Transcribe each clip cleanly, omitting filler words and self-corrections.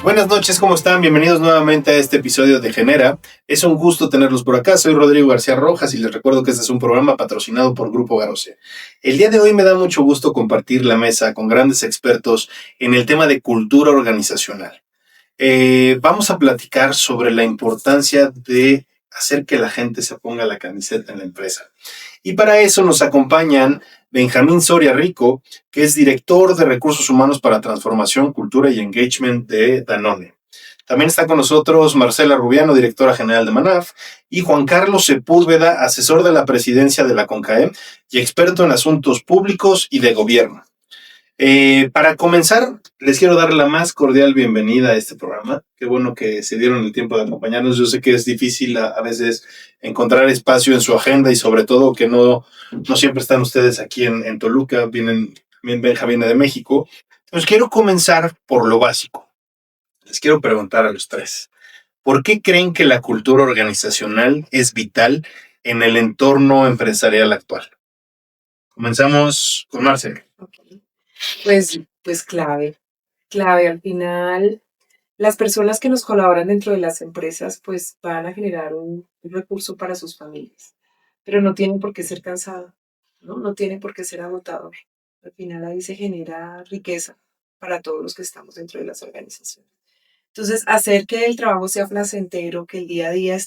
Buenas noches, ¿cómo están? Bienvenidos nuevamente a este episodio de Genera. Es un gusto tenerlos por acá. Soy Rodrigo García Rojas y les recuerdo que este es un programa patrocinado por Grupo Garose. El día de hoy me da mucho gusto compartir la mesa con grandes expertos en el tema de cultura organizacional. Vamos a platicar sobre la importancia de hacer que la gente se ponga la camiseta en la empresa. Y para eso nos acompañan Benjamín Soria Rico, que es director de Recursos Humanos para Transformación, Cultura y Engagement de Danone. También está con nosotros Marcela Rubiano, directora general de Manaf, y Juan Carlos Sepúlveda, asesor de la presidencia de la CONCAE y experto en asuntos públicos y de gobierno. Para comenzar, les quiero dar la más cordial bienvenida a este programa. Qué bueno que se dieron el tiempo de acompañarnos. Yo sé que es difícil a veces encontrar espacio en su agenda y sobre todo que no siempre están ustedes aquí en Toluca. También Benja viene de México. Entonces quiero comenzar por lo básico. Les quiero preguntar a los tres, ¿por qué creen que la cultura organizacional es vital en el entorno empresarial actual? Comenzamos con Marcel. Okay. Pues clave. Al final, las personas que nos colaboran dentro de las empresas, pues van a generar un recurso para sus familias, pero no tienen por qué ser cansado, ¿no? No tiene por qué ser agotador. Al final ahí se genera riqueza para todos los que estamos dentro de las organizaciones. Entonces, hacer que el trabajo sea placentero, que el día a día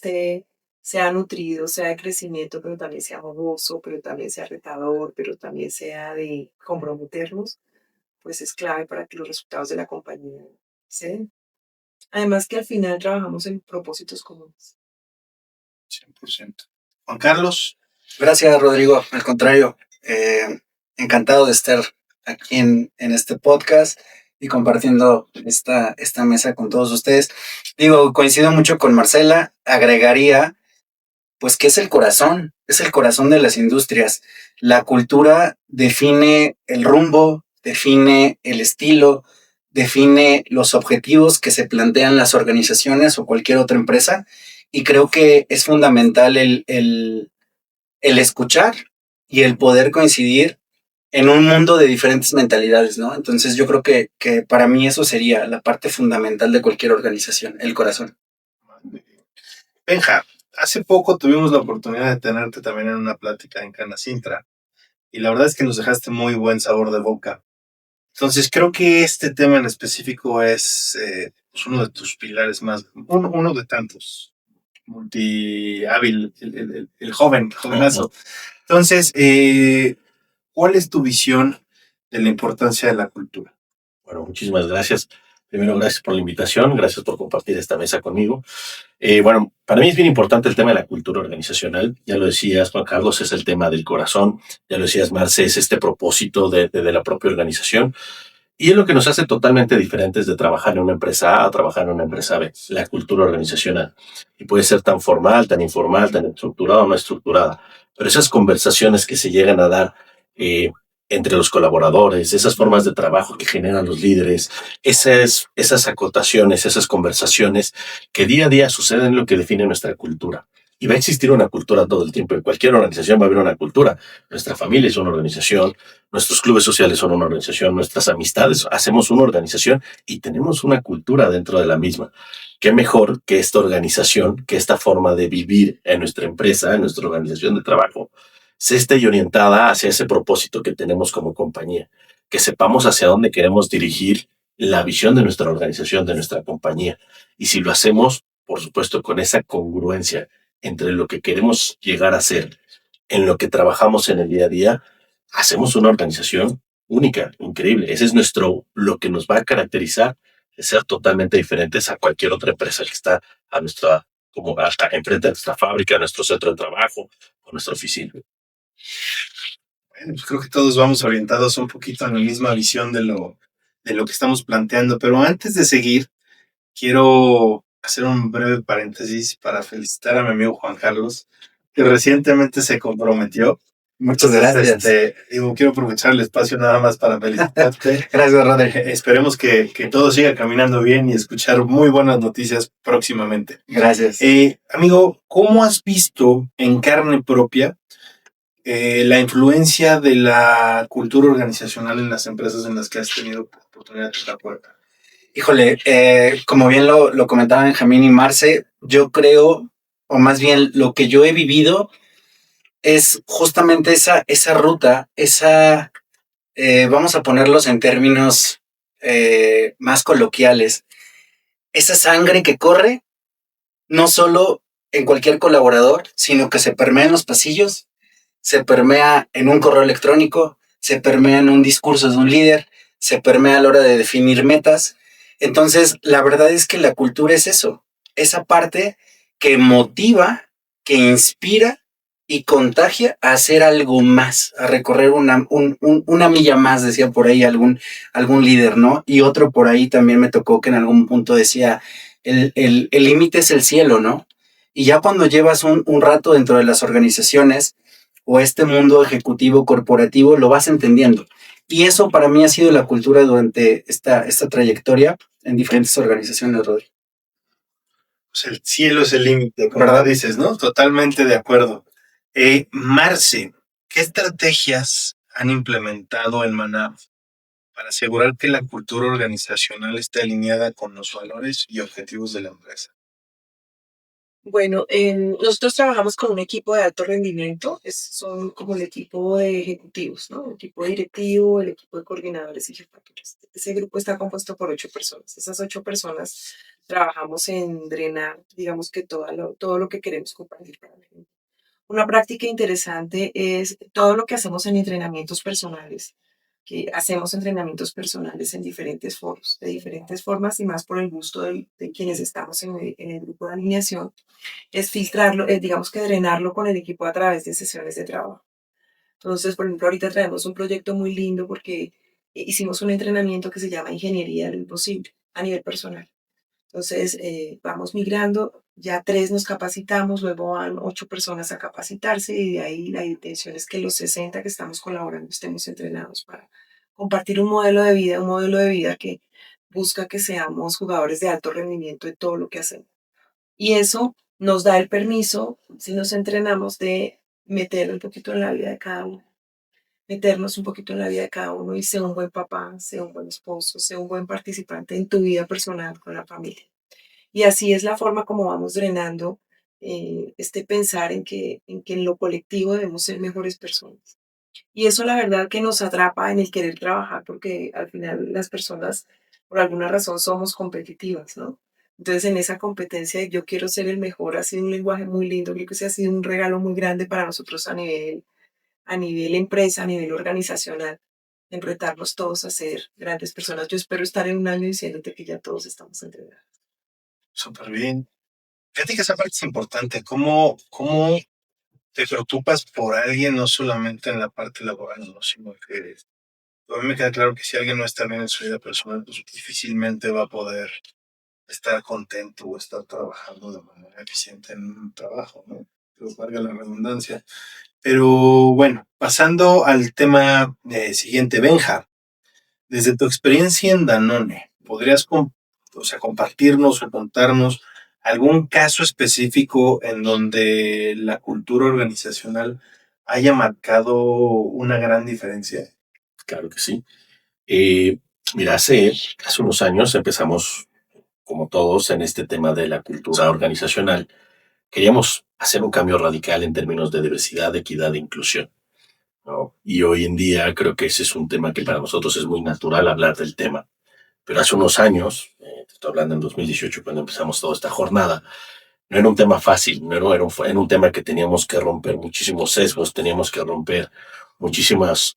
sea nutrido, sea de crecimiento, pero también sea gozoso, pero también sea retador, pero también sea de comprometernos, pues es clave para que los resultados de la compañía se den. Además que al final trabajamos en propósitos comunes. 100%. Juan Carlos. Gracias, Rodrigo. Al contrario, encantado de estar aquí en este podcast y compartiendo esta mesa con todos ustedes. Digo, coincido mucho con Marcela, agregaría, pues, que es el corazón de las industrias. La cultura define el rumbo, define el estilo, define los objetivos que se plantean las organizaciones o cualquier otra empresa, y creo que es fundamental el escuchar y el poder coincidir en un mundo de diferentes mentalidades, ¿no? Entonces yo creo que para mí eso sería la parte fundamental de cualquier organización, el corazón. Benja, hace poco tuvimos la oportunidad de tenerte también en una plática en Canacintra y la verdad es que nos dejaste muy buen sabor de boca. Entonces creo que este tema en específico es pues uno de tus pilares más, uno de tantos, multi hábil, el jovenazo. Entonces, ¿cuál es tu visión de la importancia de la cultura? Bueno, muchísimas gracias. Primero, gracias por la invitación, gracias por compartir esta mesa conmigo. Bueno, para mí es bien importante el tema de la cultura organizacional. Ya lo decías, Juan Carlos, es el tema del corazón. Ya lo decías, Marce, es este propósito de la propia organización. Y es lo que nos hace totalmente diferentes de trabajar en una empresa A a trabajar en una empresa B, la cultura organizacional. Y puede ser tan formal, tan informal, tan estructurada o no estructurada. Pero esas conversaciones que se llegan a dar eh, entre los colaboradores, esas formas de trabajo que generan los líderes, esas acotaciones, esas conversaciones que día a día suceden en lo que define nuestra cultura. Y va a existir una cultura todo el tiempo. En cualquier organización va a haber una cultura. Nuestra familia es una organización, nuestros clubes sociales son una organización, nuestras amistades hacemos una organización y tenemos una cultura dentro de la misma. Qué mejor que esta organización, que esta forma de vivir en nuestra empresa, en nuestra organización de trabajo, se esté orientada hacia ese propósito que tenemos como compañía, que sepamos hacia dónde queremos dirigir la visión de nuestra organización, de nuestra compañía. Y si lo hacemos, por supuesto, con esa congruencia entre lo que queremos llegar a ser, en lo que trabajamos en el día a día, hacemos una organización única, increíble. Ese es lo que nos va a caracterizar de ser totalmente diferentes a cualquier otra empresa que está como hasta enfrente de nuestra fábrica, nuestro centro de trabajo o nuestra oficina. Bueno, pues creo que todos vamos orientados un poquito a la misma visión de lo que estamos planteando, pero antes de seguir, quiero hacer un breve paréntesis para felicitar a mi amigo Juan Carlos, que recientemente se comprometió. Muchas gracias. Quiero aprovechar el espacio nada más para felicitarte. Gracias, Rodrigo. Esperemos que todo siga caminando bien y escuchar muy buenas noticias próximamente. Gracias. Amigo, ¿cómo has visto en carne propia la influencia de la cultura organizacional en las empresas en las que has tenido oportunidad de estar fuera? Híjole, como bien lo comentaba Benjamín y Marce, yo creo, o más bien lo que yo he vivido es justamente esa ruta, vamos a ponerlos en términos más coloquiales, esa sangre que corre, no solo en cualquier colaborador, sino que se permea en los pasillos, se permea en un correo electrónico, se permea en un discurso de un líder, se permea a la hora de definir metas. Entonces, la verdad es que la cultura es eso, esa parte que motiva, que inspira y contagia a hacer algo más, a recorrer una milla más, decía por ahí algún líder, ¿no? Y otro por ahí también me tocó que en algún punto decía, el límite es el cielo, ¿no? Y ya cuando llevas un rato dentro de las organizaciones o este mundo ejecutivo corporativo, lo vas entendiendo. Y eso para mí ha sido la cultura durante esta trayectoria en diferentes organizaciones, Rodri. Pues el cielo es el límite, ¿verdad? Dices, ¿no? Totalmente de acuerdo. Marce, ¿qué estrategias han implementado en Manav para asegurar que la cultura organizacional esté alineada con los valores y objetivos de la empresa? Bueno, nosotros trabajamos con un equipo de alto rendimiento, son como el equipo de ejecutivos, ¿no? El equipo directivo, el equipo de coordinadores y jefaturas. Ese grupo está compuesto por 8 personas. Esas 8 personas trabajamos en drenar, digamos que todo lo que queremos compartir para la gente. Una práctica interesante es todo lo que hacemos en entrenamientos personales, que hacemos entrenamientos personales en diferentes foros, de diferentes formas y más por el gusto de quienes estamos en el grupo de alineación, es filtrarlo, digamos que drenarlo con el equipo a través de sesiones de trabajo. Entonces, por ejemplo, ahorita traemos un proyecto muy lindo porque hicimos un entrenamiento que se llama Ingeniería de lo Imposible a nivel personal. Entonces, vamos migrando, ya 3 nos capacitamos, luego van 8 personas a capacitarse y de ahí la intención es que los 60 que estamos colaborando estemos entrenados para compartir un modelo de vida que busca que seamos jugadores de alto rendimiento en todo lo que hacemos. Y eso nos da el permiso, si nos entrenamos, de meter un poquito en la vida de cada uno, meternos un poquito en la vida de cada uno y ser un buen papá, ser un buen esposo, ser un buen participante en tu vida personal con la familia. Y así es la forma como vamos drenando este pensar en que en lo colectivo debemos ser mejores personas. Y eso la verdad que nos atrapa en el querer trabajar porque al final las personas por alguna razón somos competitivas, ¿no? Entonces en esa competencia de yo quiero ser el mejor ha sido un lenguaje muy lindo, creo que se ha sido un regalo muy grande para nosotros a nivel empresa, a nivel organizacional, en retarnos todos a ser grandes personas. Yo espero estar en un año diciéndote que ya todos estamos entrenados. Súper bien. Fíjate que esa parte es importante. ¿Cómo te preocupas por alguien, no solamente en la parte laboral, ¿no? Sino que a mí me queda claro que si alguien no está bien en su vida personal, pues difícilmente va a poder estar contento o estar trabajando de manera eficiente en un trabajo, ¿no? Pero valga la redundancia. Pero bueno, pasando al tema siguiente, Benja, desde tu experiencia en Danone, ¿podrías compartirnos o contarnos algún caso específico en donde la cultura organizacional haya marcado una gran diferencia? Claro que sí. Eh, Mira, hace unos años empezamos, como todos, en este tema de la cultura organizacional. Queríamos hacer un cambio radical en términos de diversidad, equidad e inclusión, ¿no? Y hoy en día creo que ese es un tema que para nosotros es muy natural hablar del tema. Pero hace unos años, te estoy hablando en 2018, cuando empezamos toda esta jornada, no era un tema fácil, no era un tema que teníamos que romper muchísimos sesgos, teníamos que romper muchísimos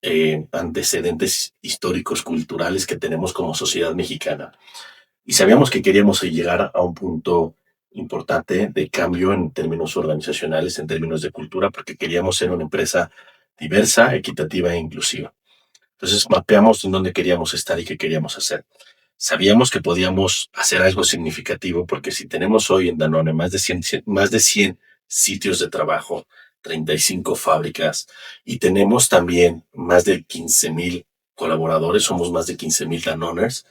antecedentes históricos, culturales que tenemos como sociedad mexicana. Y sabíamos que queríamos llegar a un punto importante de cambio en términos organizacionales, en términos de cultura, porque queríamos ser una empresa diversa, equitativa e inclusiva. Entonces mapeamos en dónde queríamos estar y qué queríamos hacer. Sabíamos que podíamos hacer algo significativo porque si tenemos hoy en Danone más de 100 sitios de trabajo, 35 fábricas y tenemos también más de 15,000 colaboradores, somos más de 15,000 Danoners,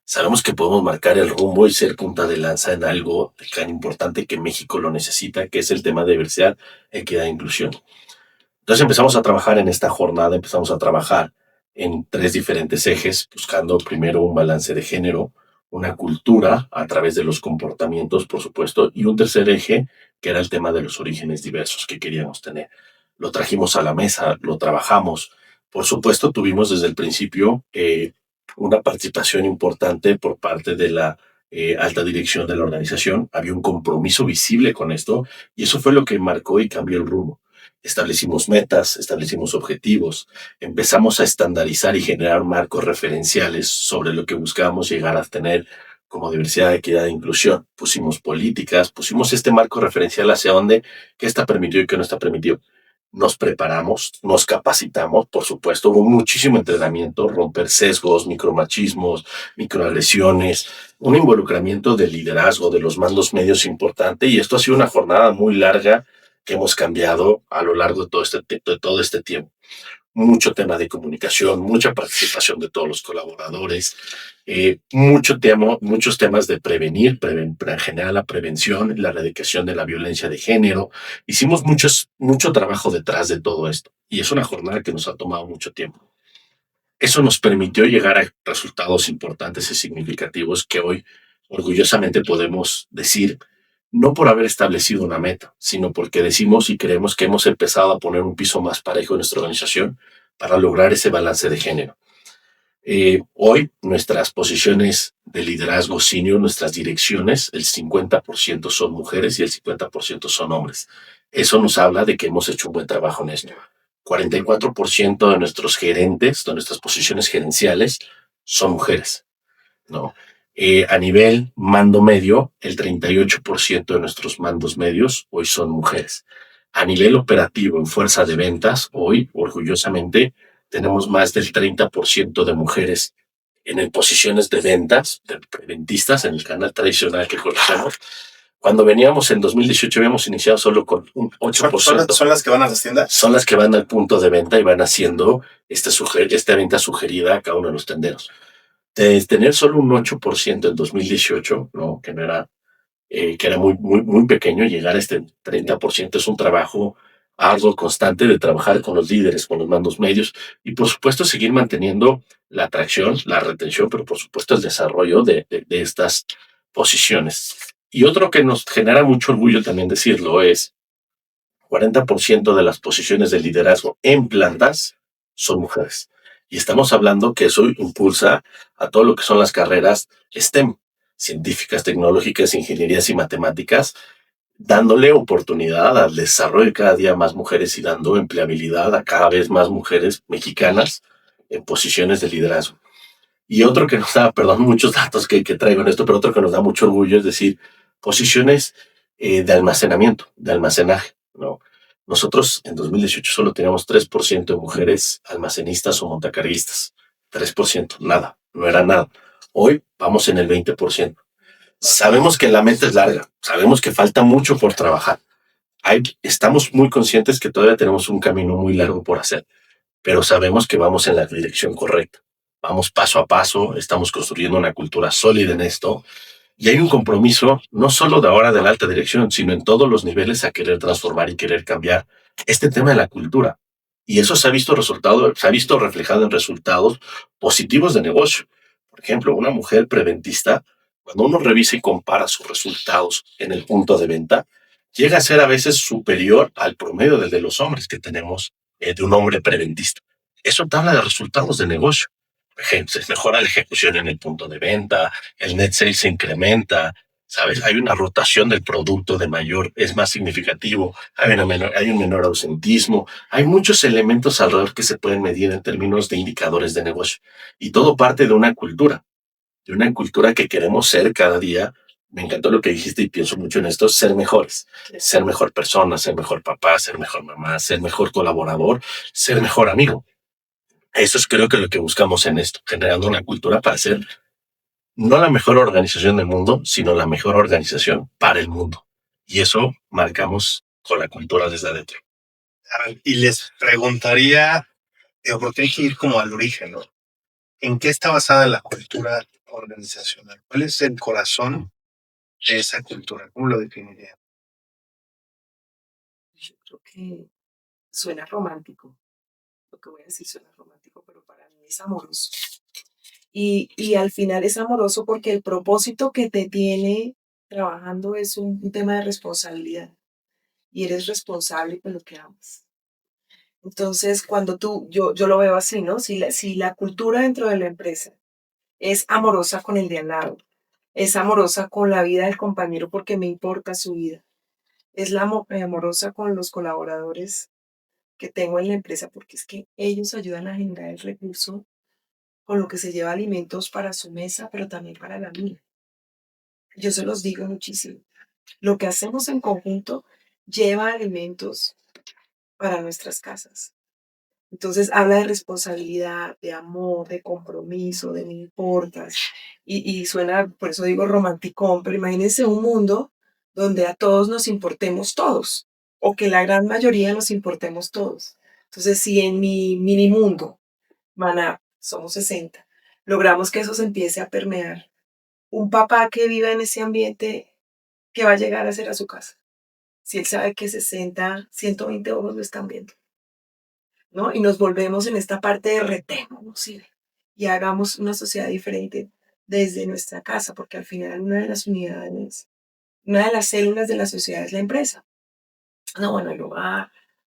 sabemos que podemos marcar el rumbo y ser punta de lanza en algo tan importante que México lo necesita, que es el tema de diversidad, equidad e inclusión. Entonces empezamos a trabajar en esta jornada, empezamos a trabajar en 3 diferentes ejes, buscando primero un balance de género, una cultura a través de los comportamientos, por supuesto, y un tercer eje que era el tema de los orígenes diversos que queríamos tener. Lo trajimos a la mesa, lo trabajamos. Por supuesto, tuvimos desde el principio una participación importante por parte de la alta dirección de la organización. Había un compromiso visible con esto y eso fue lo que marcó y cambió el rumbo. Establecimos metas, establecimos objetivos, empezamos a estandarizar y generar marcos referenciales sobre lo que buscábamos llegar a tener como diversidad, equidad e inclusión. Pusimos políticas, pusimos este marco referencial hacia dónde, qué está permitido y qué no está permitido. Nos preparamos, nos capacitamos, por supuesto, hubo muchísimo entrenamiento, romper sesgos, micromachismos, microagresiones, un involucramiento del liderazgo, de los mandos medios importante, y esto ha sido una jornada muy larga que hemos cambiado a lo largo de todo este tiempo. Mucho tema de comunicación, mucha participación de todos los colaboradores, muchos temas de prevenir, generar la prevención, la erradicación de la violencia de género. Hicimos mucho trabajo detrás de todo esto y es una jornada que nos ha tomado mucho tiempo. Eso nos permitió llegar a resultados importantes y significativos que hoy orgullosamente podemos decir, no por haber establecido una meta, sino porque decimos y creemos que hemos empezado a poner un piso más parejo en nuestra organización para lograr ese balance de género. Hoy nuestras posiciones de liderazgo senior, nuestras direcciones, el 50% son mujeres y el 50% son hombres. Eso nos habla de que hemos hecho un buen trabajo en esto. 44% de nuestros gerentes, de nuestras posiciones gerenciales, son mujeres, ¿no? A nivel mando medio, el 38% de nuestros mandos medios hoy son mujeres. A nivel operativo, en fuerza de ventas, hoy, orgullosamente, tenemos más del 30% de mujeres en posiciones de ventas, de preventistas, en el canal tradicional que conocemos. Cuando veníamos en 2018 habíamos iniciado solo con un 8%. ¿Son las que van a las tiendas? Son las que van al punto de venta y van haciendo esta venta sugerida a cada uno de los tenderos. De tener solo un 8% en 2018, ¿no? Que no era, que era muy pequeño, llegar a este 30% es un trabajo arduo, constante de trabajar con los líderes, con los mandos medios y por supuesto seguir manteniendo la atracción, la retención, pero por supuesto el desarrollo de estas posiciones. Y otro que nos genera mucho orgullo también decirlo es 40% de las posiciones de liderazgo en plantas son mujeres. Y estamos hablando que eso impulsa a todo lo que son las carreras STEM, científicas, tecnológicas, ingenierías y matemáticas, dándole oportunidad al desarrollo de cada día más mujeres y dando empleabilidad a cada vez más mujeres mexicanas en posiciones de liderazgo. Y otro que nos da, perdón, muchos datos que traigo en esto, pero otro que nos da mucho orgullo es decir, posiciones de almacenamiento, de almacenaje, ¿no? Nosotros en 2018 solo teníamos 3% de mujeres almacenistas o montacarguistas. 3%, nada, no era nada. Hoy vamos en el 20%. Sabemos que la meta es larga, sabemos que falta mucho por trabajar. Estamos muy conscientes que todavía tenemos un camino muy largo por hacer, pero sabemos que vamos en la dirección correcta. Vamos paso a paso, estamos construyendo una cultura sólida en esto y hay un compromiso no solo de ahora de la alta dirección, sino en todos los niveles a querer transformar y querer cambiar este tema de la cultura. Y eso se ha visto reflejado en resultados positivos de negocio. Por ejemplo, una mujer preventista, cuando uno revisa y compara sus resultados en el punto de venta, llega a ser a veces superior al promedio del de los hombres que tenemos de un hombre preventista. Eso te habla de resultados de negocio. Por ejemplo, se mejora la ejecución en el punto de venta, el net sales se incrementa, ¿sabes? Hay una rotación del producto de mayor, es más significativo, hay un menor ausentismo, hay muchos elementos alrededor que se pueden medir en términos de indicadores de negocio. Y todo parte de una cultura que queremos ser cada día. Me encantó lo que dijiste y pienso mucho en esto, ser mejores, ser mejor persona, ser mejor papá, ser mejor mamá, ser mejor colaborador, ser mejor amigo. Eso es creo que lo que buscamos en esto, generando una cultura para ser no la mejor organización del mundo, sino la mejor organización para el mundo. Y eso marcamos con la cultura desde adentro. Y les preguntaría, porque hay que ir como al origen, ¿no? ¿En qué está basada la cultura organizacional? ¿Cuál es el corazón de esa cultura? ¿Cómo lo definiría? Yo creo que suena romántico. Lo que voy a decir suena romántico, pero para mí es amoroso. Y al final es amoroso porque el propósito que te tiene trabajando es un tema de responsabilidad y eres responsable con lo que amas. Entonces, cuando yo lo veo así, ¿no? Si la cultura dentro de la empresa es amorosa con el de al lado, es amorosa con la vida del compañero porque me importa su vida, es amorosa con los colaboradores que tengo en la empresa porque es que ellos ayudan a generar el recurso con lo que se lleva alimentos para su mesa, pero también para la mía. Yo se los digo muchísimo. Lo que hacemos en conjunto lleva alimentos para nuestras casas. Entonces habla de responsabilidad, de amor, de compromiso, de me importas. Y suena, por eso digo romanticón, pero imagínense un mundo donde a todos nos importemos todos, o que la gran mayoría nos importemos todos. Entonces, si en mi mini mundo, Maná, somos 60, logramos que eso se empiece a permear, un papá que viva en ese ambiente, ¿qué va a llegar a hacer a su casa? Si él sabe que 60, 120 ojos lo están viendo. ¿No? Y nos volvemos en esta parte de retémonos y hagamos una sociedad diferente desde nuestra casa, porque al final una de las unidades, una de las células de la sociedad es la empresa. No, bueno, el hogar,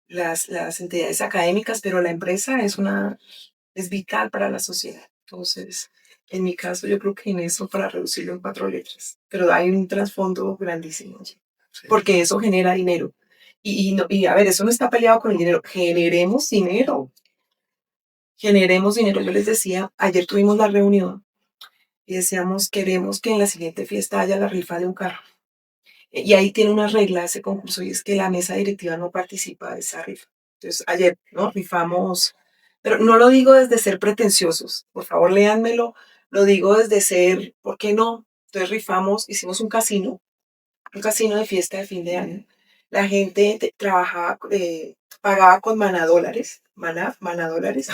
las entidades académicas, pero la empresa es vital para la sociedad. Entonces, en mi caso, yo creo que en eso para reducirlo en 4 letras, pero hay un trasfondo grandísimo allí, porque eso genera dinero. Y a ver, eso no está peleado con el dinero. Generemos dinero. Generemos dinero. Yo les decía, ayer tuvimos la reunión y decíamos, queremos que en la siguiente fiesta haya la rifa de un carro. Y ahí tiene una regla ese concurso y es que la mesa directiva no participa de esa rifa. Entonces, ayer, ¿no? Rifamos, pero no lo digo desde ser pretenciosos, por favor, léanmelo. Lo digo desde ser, ¿por qué no? Entonces rifamos, hicimos un casino de fiesta de fin de año. La gente trabajaba, pagaba con manadólares, manadólares,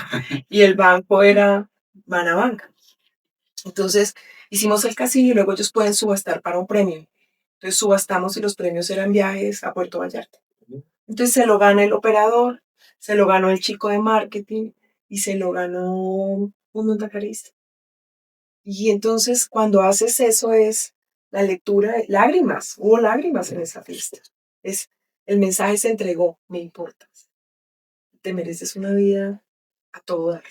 y el banco era Manabanca. Entonces, hicimos el casino y luego ellos pueden subastar para un premio. Entonces, subastamos y los premios eran viajes a Puerto Vallarta. Entonces, se lo gana el operador, se lo ganó el chico de marketing y se lo ganó un montacarista. Y entonces, cuando haces eso es la lectura, lágrimas, hubo lágrimas en esa fiesta. El mensaje se entregó, me importas. Te mereces una vida a todo dar.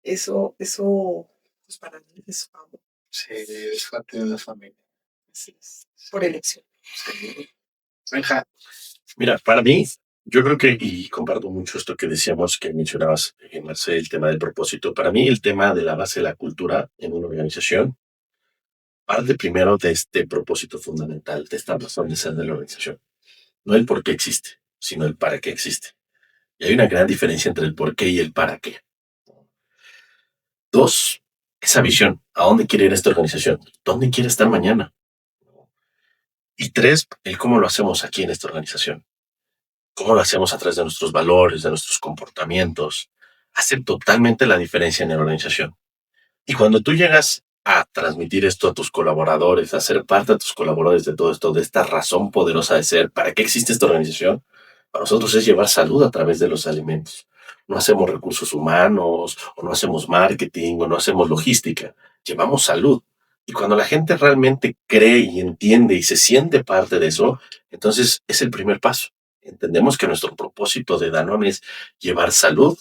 Eso, pues para mí es amor. Sí, es parte de la familia. Así es, por elección. Sí. Benja, Mira, para mí, yo creo que, y comparto mucho esto que decíamos, que mencionabas, Marcel, el tema del propósito. Para mí, el tema de la base de la cultura en una organización parte primero de este propósito fundamental, de esta razón de ser de la organización. No el por qué existe, sino el para qué existe. Y hay una gran diferencia entre el por qué y el para qué. 2, esa visión. ¿A dónde quiere ir esta organización? ¿Dónde quiere estar mañana? Y 3, el cómo lo hacemos aquí en esta organización. Cómo lo hacemos a través de nuestros valores, de nuestros comportamientos. Hace totalmente la diferencia en la organización. Y cuando tú llegas a transmitir esto a tus colaboradores, a ser parte de tus colaboradores de todo esto, de esta razón poderosa de ser, ¿para qué existe esta organización? Para nosotros es llevar salud a través de los alimentos. No hacemos recursos humanos, o no hacemos marketing, o no hacemos logística. Llevamos salud. Y cuando la gente realmente cree y entiende y se siente parte de eso, entonces es el primer paso. Entendemos que nuestro propósito de Danone es llevar salud.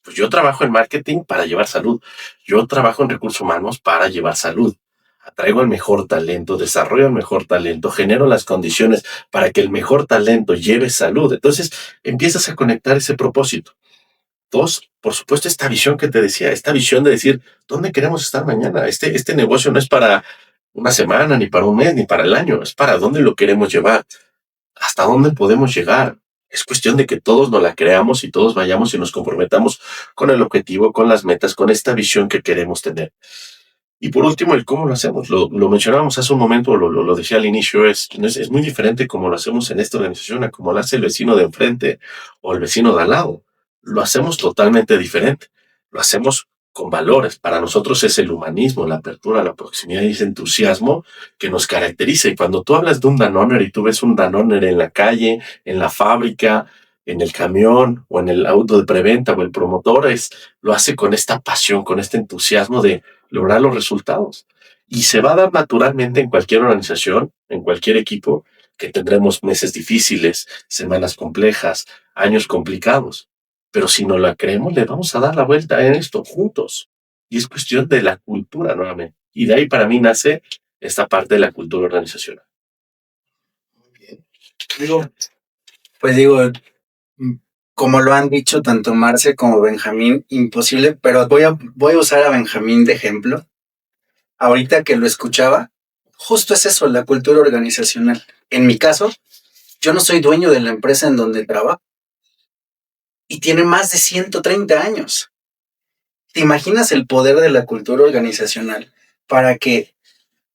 Pues yo trabajo en marketing para llevar salud. Yo trabajo en recursos humanos para llevar salud. Atraigo el mejor talento, desarrollo el mejor talento, genero las condiciones para que el mejor talento lleve salud. Entonces empiezas a conectar ese propósito. 2, por supuesto, esta visión que te decía, esta visión de decir, ¿dónde queremos estar mañana? Este negocio no es para una semana, ni para un mes, ni para el año, es para dónde lo queremos llevar, hasta dónde podemos llegar. Es cuestión de que todos nos la creamos y todos vayamos y nos comprometamos con el objetivo, con las metas, con esta visión que queremos tener. Y por último, el cómo lo hacemos. Lo mencionábamos hace un momento, lo decía al inicio, es muy diferente cómo lo hacemos en esta organización a cómo lo hace el vecino de enfrente o el vecino de al lado. Lo hacemos totalmente diferente. Lo hacemos con valores. Para nosotros es el humanismo, la apertura, la proximidad y ese entusiasmo que nos caracteriza. Y cuando tú hablas de un Danone y tú ves un Danone en la calle, en la fábrica, en el camión o en el auto de preventa o el promotor lo hace con esta pasión, con este entusiasmo de lograr los resultados. Y se va a dar naturalmente en cualquier organización, en cualquier equipo, que tendremos meses difíciles, semanas complejas, años complicados. Pero si no la creemos, le vamos a dar la vuelta en esto juntos. Y es cuestión de la cultura nuevamente. Y de ahí para mí nace esta parte de la cultura organizacional. Muy bien. Pues digo, como lo han dicho tanto Marce como Benjamín, imposible, pero voy a usar a Benjamín de ejemplo. Ahorita que lo escuchaba, justo es eso, la cultura organizacional. En mi caso, yo no soy dueño de la empresa en donde trabajo y tiene más de 130 años. ¿Te imaginas el poder de la cultura organizacional para que,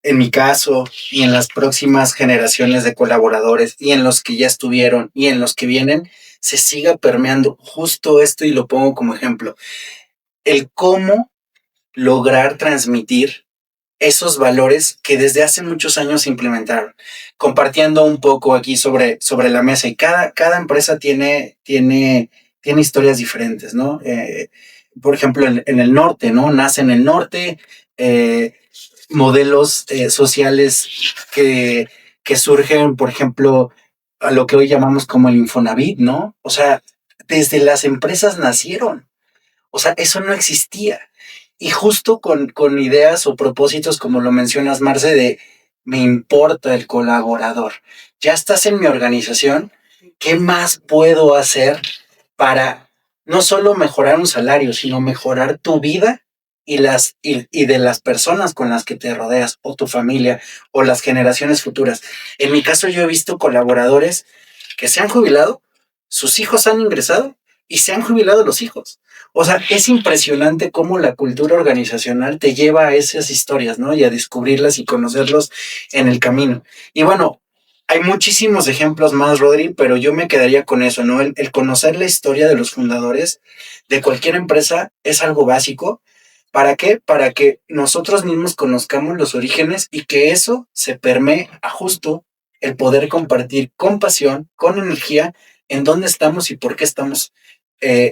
en mi caso y en las próximas generaciones de colaboradores y en los que ya estuvieron y en los que vienen, se siga permeando justo esto? Y lo pongo como ejemplo, el cómo lograr transmitir esos valores que desde hace muchos años se implementaron. Compartiendo un poco aquí sobre la mesa, y cada empresa tiene historias diferentes, ¿no? Por ejemplo, en el norte, ¿no? Nace en el norte, modelos sociales que surgen, por ejemplo, a lo que hoy llamamos como el Infonavit, ¿no? O sea, desde las empresas nacieron. O sea, eso no existía. Y justo con ideas o propósitos, como lo mencionas, Marce, de me importa el colaborador. Ya estás en mi organización, ¿qué más puedo hacer para no solo mejorar un salario, sino mejorar tu vida y de las personas con las que te rodeas, o tu familia, o las generaciones futuras? En mi caso, yo he visto colaboradores que se han jubilado, sus hijos han ingresado y se han jubilado los hijos. O sea, es impresionante cómo la cultura organizacional te lleva a esas historias, ¿no? Y a descubrirlas y conocerlos en el camino. Y bueno, hay muchísimos ejemplos más, Rodri, pero yo me quedaría con eso, ¿no? El conocer la historia de los fundadores de cualquier empresa es algo básico. ¿Para qué? Para que nosotros mismos conozcamos los orígenes y que eso se permee a justo el poder compartir con pasión, con energía, en dónde estamos y por qué estamos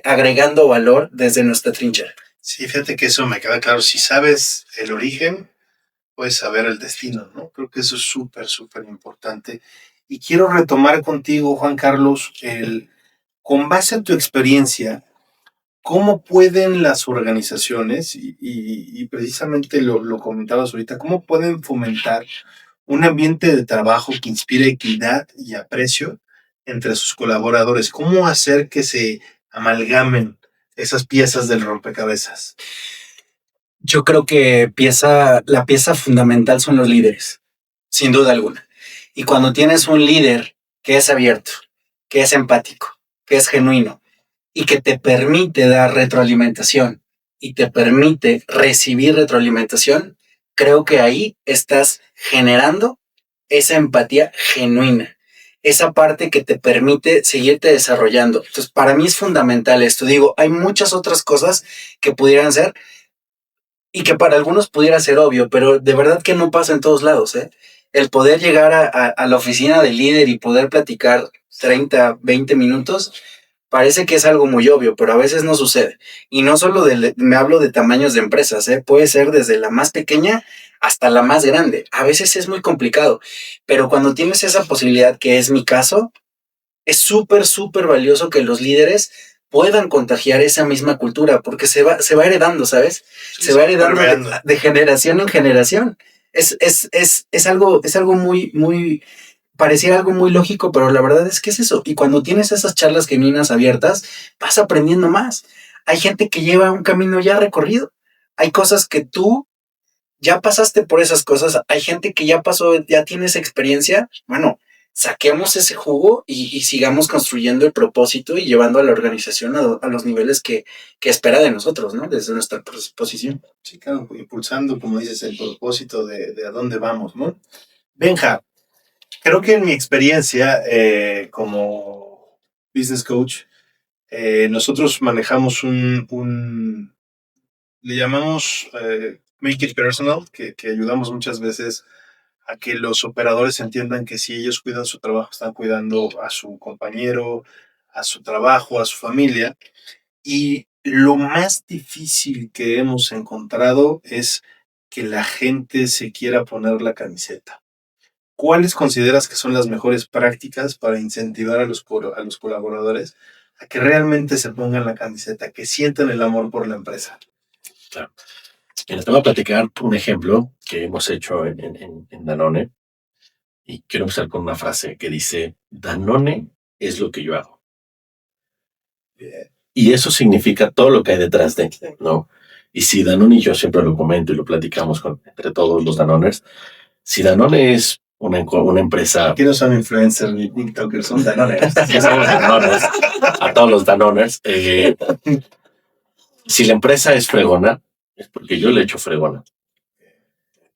agregando valor desde nuestra trinchera. Sí, fíjate que eso me queda claro. Si sabes el origen, puedes saber el destino, ¿no? Creo que eso es súper, súper importante. Y quiero retomar contigo, Juan Carlos, con base a tu experiencia, ¿cómo pueden las organizaciones, y precisamente lo comentabas ahorita, cómo pueden fomentar un ambiente de trabajo que inspire equidad y aprecio entre sus colaboradores? ¿Cómo hacer que se amalgamen esas piezas del rompecabezas? Yo creo que la pieza fundamental son los líderes, sin duda alguna. Y cuando tienes un líder que es abierto, que es empático, que es genuino y que te permite dar retroalimentación y te permite recibir retroalimentación, creo que ahí estás generando esa empatía genuina, esa parte que te permite seguirte desarrollando. Entonces, para mí es fundamental esto. Digo, hay muchas otras cosas que pudieran ser y que para algunos pudiera ser obvio, pero de verdad que no pasa en todos lados, ¿eh? El poder llegar a la oficina del líder y poder platicar 30, 20 minutos, parece que es algo muy obvio, pero a veces no sucede. Y no solo me hablo de tamaños de empresas, ¿eh? Puede ser desde la más pequeña hasta la más grande. A veces es muy complicado, pero cuando tienes esa posibilidad, que es mi caso, es súper, súper valioso que los líderes puedan contagiar esa misma cultura, porque se va heredando, ¿sabes? Sí, se va heredando de generación en generación. Es algo muy, muy, pareciera algo muy lógico, pero la verdad es que es eso. Y cuando tienes esas charlas genuinas abiertas, vas aprendiendo más. Hay gente que lleva un camino ya recorrido. Hay cosas que tú ya pasaste por esas cosas. Hay gente que ya pasó, ya tienes experiencia. Bueno, saquemos ese jugo y sigamos construyendo el propósito y llevando a la organización a los niveles que espera de nosotros, ¿no? Desde nuestra posición. Sí, claro, impulsando, como dices, el propósito de a dónde vamos, ¿no? Benja, creo que en mi experiencia como business coach, nosotros manejamos le llamamos Make It Personal, que ayudamos muchas veces a que los operadores entiendan que si ellos cuidan su trabajo, están cuidando a su compañero, a su trabajo, a su familia. Y lo más difícil que hemos encontrado es que la gente se quiera poner la camiseta. ¿Cuáles consideras que son las mejores prácticas para incentivar a a los colaboradores a que realmente se pongan la camiseta, que sientan el amor por la empresa? Claro. Mira, te voy a platicar un ejemplo que hemos hecho en Danone y quiero empezar con una frase que dice, Danone es lo que yo hago. Y eso significa todo lo que hay detrás de, ¿no? Y si Danone y yo siempre lo comento y lo platicamos entre todos los Danoners, si Danone es una empresa... Aquí no son influencers ni TikTokers, son Danoners. Sí, somos Danoners, a todos los Danoners. Si la empresa es fregona, es porque yo le he hecho fregona.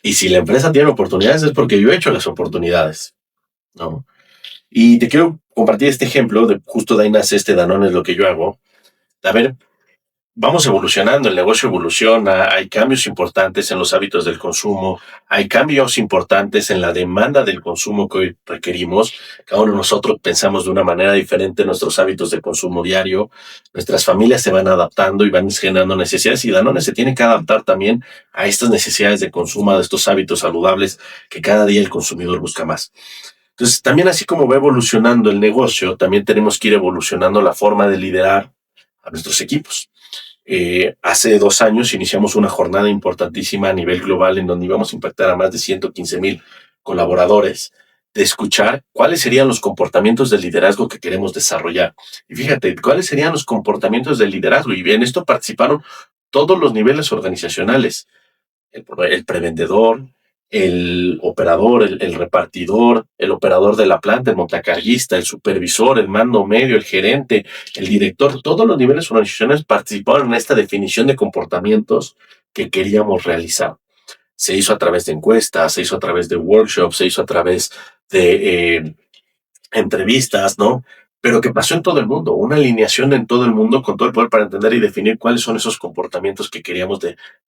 Y si la empresa tiene oportunidades, es porque yo he hecho las oportunidades, ¿no? Y te quiero compartir este ejemplo de justo de ahí nace este Danone es lo que yo hago. A ver, vamos evolucionando, el negocio evoluciona, hay cambios importantes en los hábitos del consumo, hay cambios importantes en la demanda del consumo que hoy requerimos. Cada uno de nosotros pensamos de una manera diferente nuestros hábitos de consumo diario, nuestras familias se van adaptando y van generando necesidades y Danone se tiene que adaptar también a estas necesidades de consumo, a estos hábitos saludables que cada día el consumidor busca más. Entonces, también así como va evolucionando el negocio, también tenemos que ir evolucionando la forma de liderar a nuestros equipos. Hace 2 años iniciamos una jornada importantísima a nivel global en donde íbamos a impactar a más de 115,000 colaboradores, de escuchar cuáles serían los comportamientos de liderazgo que queremos desarrollar. Y fíjate, cuáles serían los comportamientos del liderazgo. Y en esto participaron todos los niveles organizacionales, el prevendedor, el operador, el repartidor, el operador de la planta, el montacarguista, el supervisor, el mando medio, el gerente, el director, todos los niveles organizacionales participaron en esta definición de comportamientos que queríamos realizar. Se hizo a través de encuestas, se hizo a través de workshops, se hizo a través de entrevistas, ¿no? Pero que pasó en todo el mundo, una alineación en todo el mundo con todo el poder para entender y definir cuáles son esos comportamientos que queríamos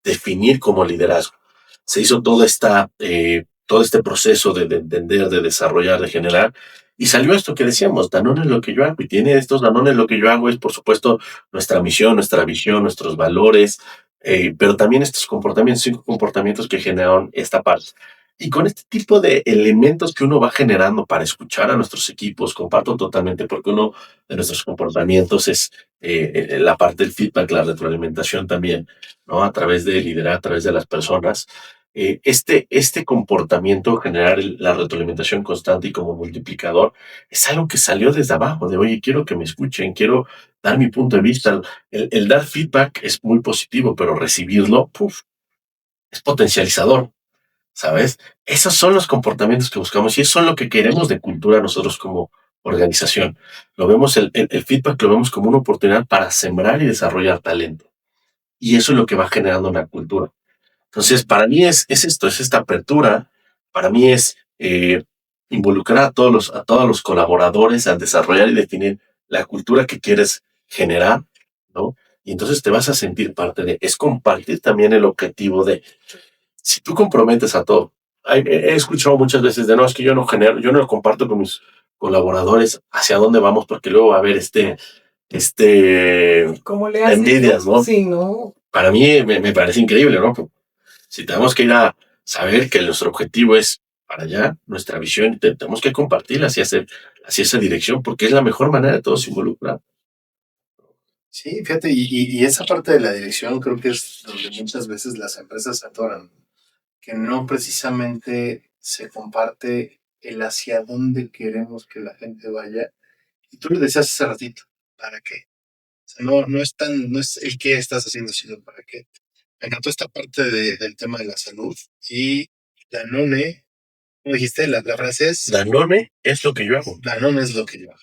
definir como liderazgo. Se hizo todo este proceso de entender, de desarrollar, de generar, y salió esto que decíamos, Danone es lo que yo hago, y tiene estos Danone lo que yo hago es, por supuesto, nuestra misión, nuestra visión, nuestros valores, pero también estos comportamientos, 5 comportamientos que generaron esta parte. Y con este tipo de elementos que uno va generando para escuchar a nuestros equipos, comparto totalmente, porque uno de nuestros comportamientos es la parte del feedback, la retroalimentación también, ¿no? A través de liderar, a través de las personas. Este comportamiento, generar la retroalimentación constante y como multiplicador, es algo que salió desde abajo, de oye, quiero que me escuchen, quiero dar mi punto de vista. El dar feedback es muy positivo, pero recibirlo, ¡puf!, es potencializador. ¿Sabes? Esos son los comportamientos que buscamos y eso es lo que queremos de cultura nosotros como organización. Lo vemos, el feedback lo vemos como una oportunidad para sembrar y desarrollar talento. Y eso es lo que va generando una cultura. Entonces, para mí es esto, es esta apertura, para mí es involucrar a todos los colaboradores a desarrollar y definir la cultura que quieres generar, ¿no? Y entonces te vas a sentir parte de, es compartir también el objetivo de, si tú comprometes a todo, he escuchado muchas veces de no, es que yo no genero, yo no lo comparto con mis colaboradores hacia dónde vamos, porque luego va a haber ¿Cómo le haces? envidias, ¿no? Sí, no. Para mí me parece increíble, ¿no? Si tenemos que ir a saber que nuestro objetivo es para allá, nuestra visión, tenemos que compartirla hacia esa dirección, porque es la mejor manera de todos involucrar. Sí, fíjate, y esa parte de la dirección creo que es donde muchas veces las empresas se atoran, que no precisamente se comparte el hacia dónde queremos que la gente vaya. Y tú lo decías hace ratito, ¿para qué? O sea, no es el qué estás haciendo, sino para qué. Me encantó esta parte del tema de la salud y Danone, ¿cómo dijiste? La frase es Danone es lo que yo hago. Danone es lo que yo hago.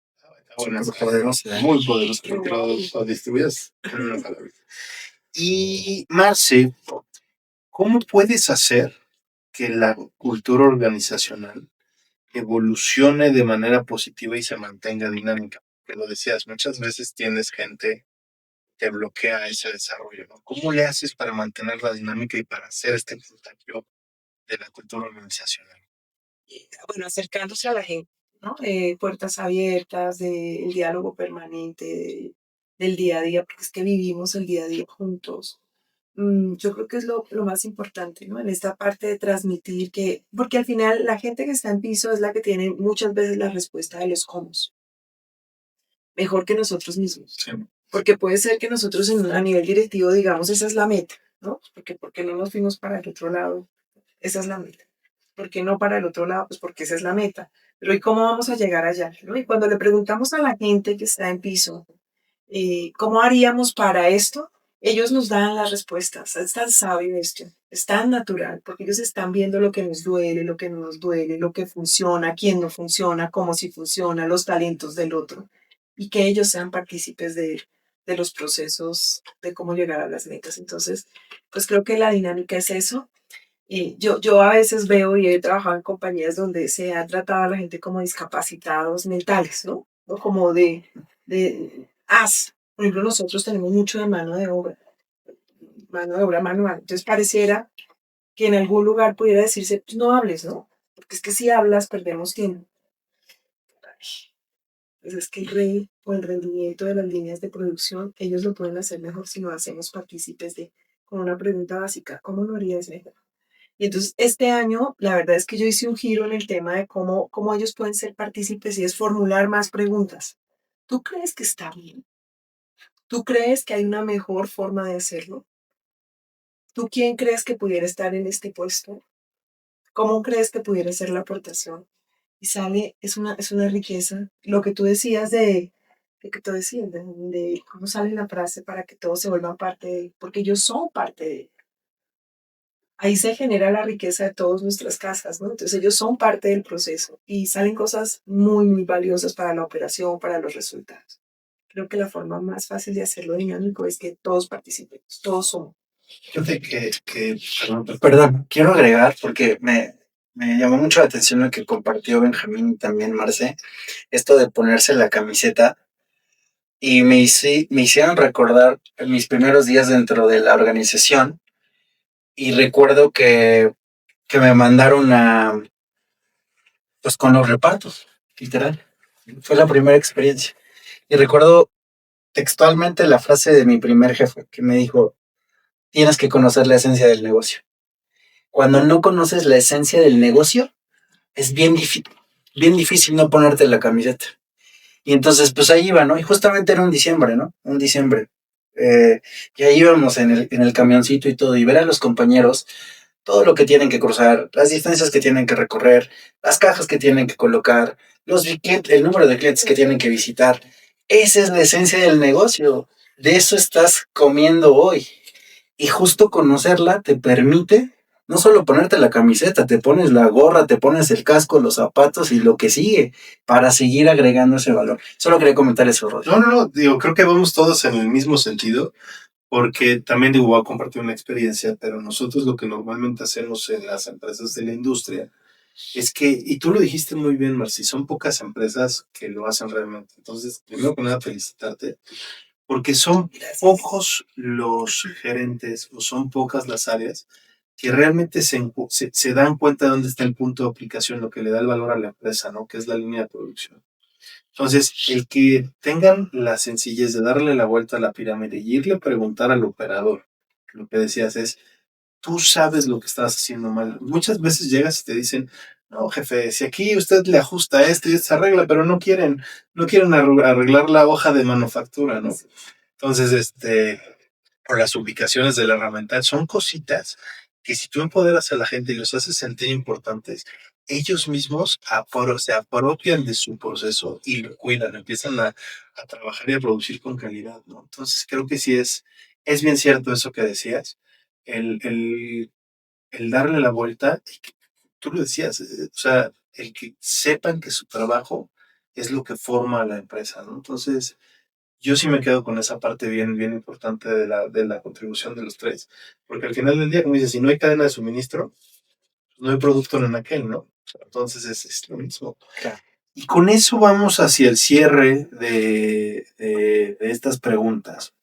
Está buena, Súper poderoso, ¿eh? muy poderoso, que lo distribuyas en una palabra. Y Marce, ¿cómo puedes hacer que la cultura organizacional evolucione de manera positiva y se mantenga dinámica? Que lo decías, muchas veces tienes gente que bloquea ese desarrollo, ¿no? ¿Cómo le haces para mantener la dinámica y para hacer este contagio de la cultura organizacional? Bueno, acercándose a la gente. ¿no? Puertas abiertas, del diálogo permanente, del día a día, porque es que vivimos el día a día juntos. Yo creo que es lo más importante, ¿no? En esta parte de transmitir que, porque al final la gente que está en piso es la que tiene muchas veces la respuesta de los cómo, mejor que nosotros mismos. Sí. Porque puede ser que nosotros a nivel directivo digamos, esa es la meta, ¿no? Porque no nos fuimos para el otro lado, esa es la meta. ¿Por qué no para el otro lado? Pues porque esa es la meta. Pero ¿y cómo vamos a llegar allá? ¿No? Y cuando le preguntamos a la gente que está en piso, ¿cómo haríamos para esto? Ellos nos dan las respuestas. Es tan sabio esto, es tan natural, porque ellos están viendo lo que nos duele, lo que no nos duele, lo que funciona, quién no funciona, cómo sí funciona, los talentos del otro, y que ellos sean partícipes de los procesos de cómo llegar a las metas. Entonces, pues creo que la dinámica es eso. Y yo a veces veo y he trabajado en compañías donde se ha tratado a la gente como discapacitados mentales, ¿no? O como por ejemplo, nosotros tenemos mucho de mano de obra manual. Entonces pareciera que en algún lugar pudiera decirse, pues no hables, ¿no? Porque es que si hablas perdemos tiempo. Pues es que el rey o el rendimiento de las líneas de producción, ellos lo pueden hacer mejor si nos hacemos partícipes con una pregunta básica, ¿cómo lo harías mejor? Y entonces este año, la verdad es que yo hice un giro en el tema de cómo ellos pueden ser partícipes y es formular más preguntas. ¿Tú crees que está bien? ¿Tú crees que hay una mejor forma de hacerlo? ¿Tú quién crees que pudiera estar en este puesto? ¿Cómo crees que pudiera ser la aportación? Y sale, es una riqueza. Lo que tú decías de que tú decías, de cómo sale la frase para que todos se vuelvan parte de, porque ellos son parte de. Ahí se genera la riqueza de todas nuestras casas, ¿no? Entonces ellos son parte del proceso y salen cosas muy, muy valiosas para la operación, para los resultados. Creo que la forma más fácil de hacerlo dinámico es que todos participemos, todos somos. Fíjate Perdón, quiero agregar porque me llamó mucho la atención lo que compartió Benjamín y también Marce, esto de ponerse la camiseta y me hicieron recordar mis primeros días dentro de la organización y recuerdo que me mandaron pues con los repartos, literal. Fue la primera experiencia. Y recuerdo textualmente la frase de mi primer jefe que me dijo, tienes que conocer la esencia del negocio. Cuando no conoces la esencia del negocio, es bien difícil no ponerte la camiseta. Y entonces, pues ahí iba, ¿no? Y justamente era un diciembre, ¿no? Un diciembre. Y ahí íbamos en el camioncito y todo, y ver a los compañeros todo lo que tienen que cruzar, las distancias que tienen que recorrer, las cajas que tienen que colocar, el número de clientes que tienen que visitar. Esa es la esencia del negocio. De eso estás comiendo hoy. Y justo conocerla te permite no solo ponerte la camiseta, te pones la gorra, te pones el casco, los zapatos y lo que sigue para seguir agregando ese valor. Solo quería comentar eso, Rodri. No, digo, creo que vamos todos en el mismo sentido, porque también digo, voy a compartir una experiencia, pero nosotros lo que normalmente hacemos en las empresas de la industria es que, y tú lo dijiste muy bien, Marci, son pocas empresas que lo hacen realmente. Entonces, primero que nada, felicitarte, porque son pocos los gerentes o son pocas las áreas que realmente se dan cuenta de dónde está el punto de aplicación, lo que le da el valor a la empresa, ¿no? Que es la línea de producción. Entonces, el que tengan la sencillez de darle la vuelta a la pirámide y irle a preguntar al operador, lo que decías es, tú sabes lo que estás haciendo mal. Muchas veces llegas y te dicen, no, jefe, si aquí usted le ajusta esto y esta regla, pero no quieren arreglar la hoja de manufactura, ¿no? Entonces, por las ubicaciones de la herramienta, son cositas que si tú empoderas a la gente y los haces sentir importantes, ellos mismos se apropian de su proceso y lo cuidan, empiezan a trabajar y a producir con calidad, ¿no? Entonces creo que sí es bien cierto eso que decías, el, el, el darle la vuelta, y que tú lo decías, o sea, el que sepan que su trabajo es lo que forma a la empresa, ¿no? Entonces, yo sí me quedo con esa parte bien, bien importante de la contribución de los tres, porque al final del día, como dices, si no hay cadena de suministro, no hay producto en aquel, ¿no? Entonces es lo mismo. Claro. Y con eso vamos hacia el cierre de estas preguntas.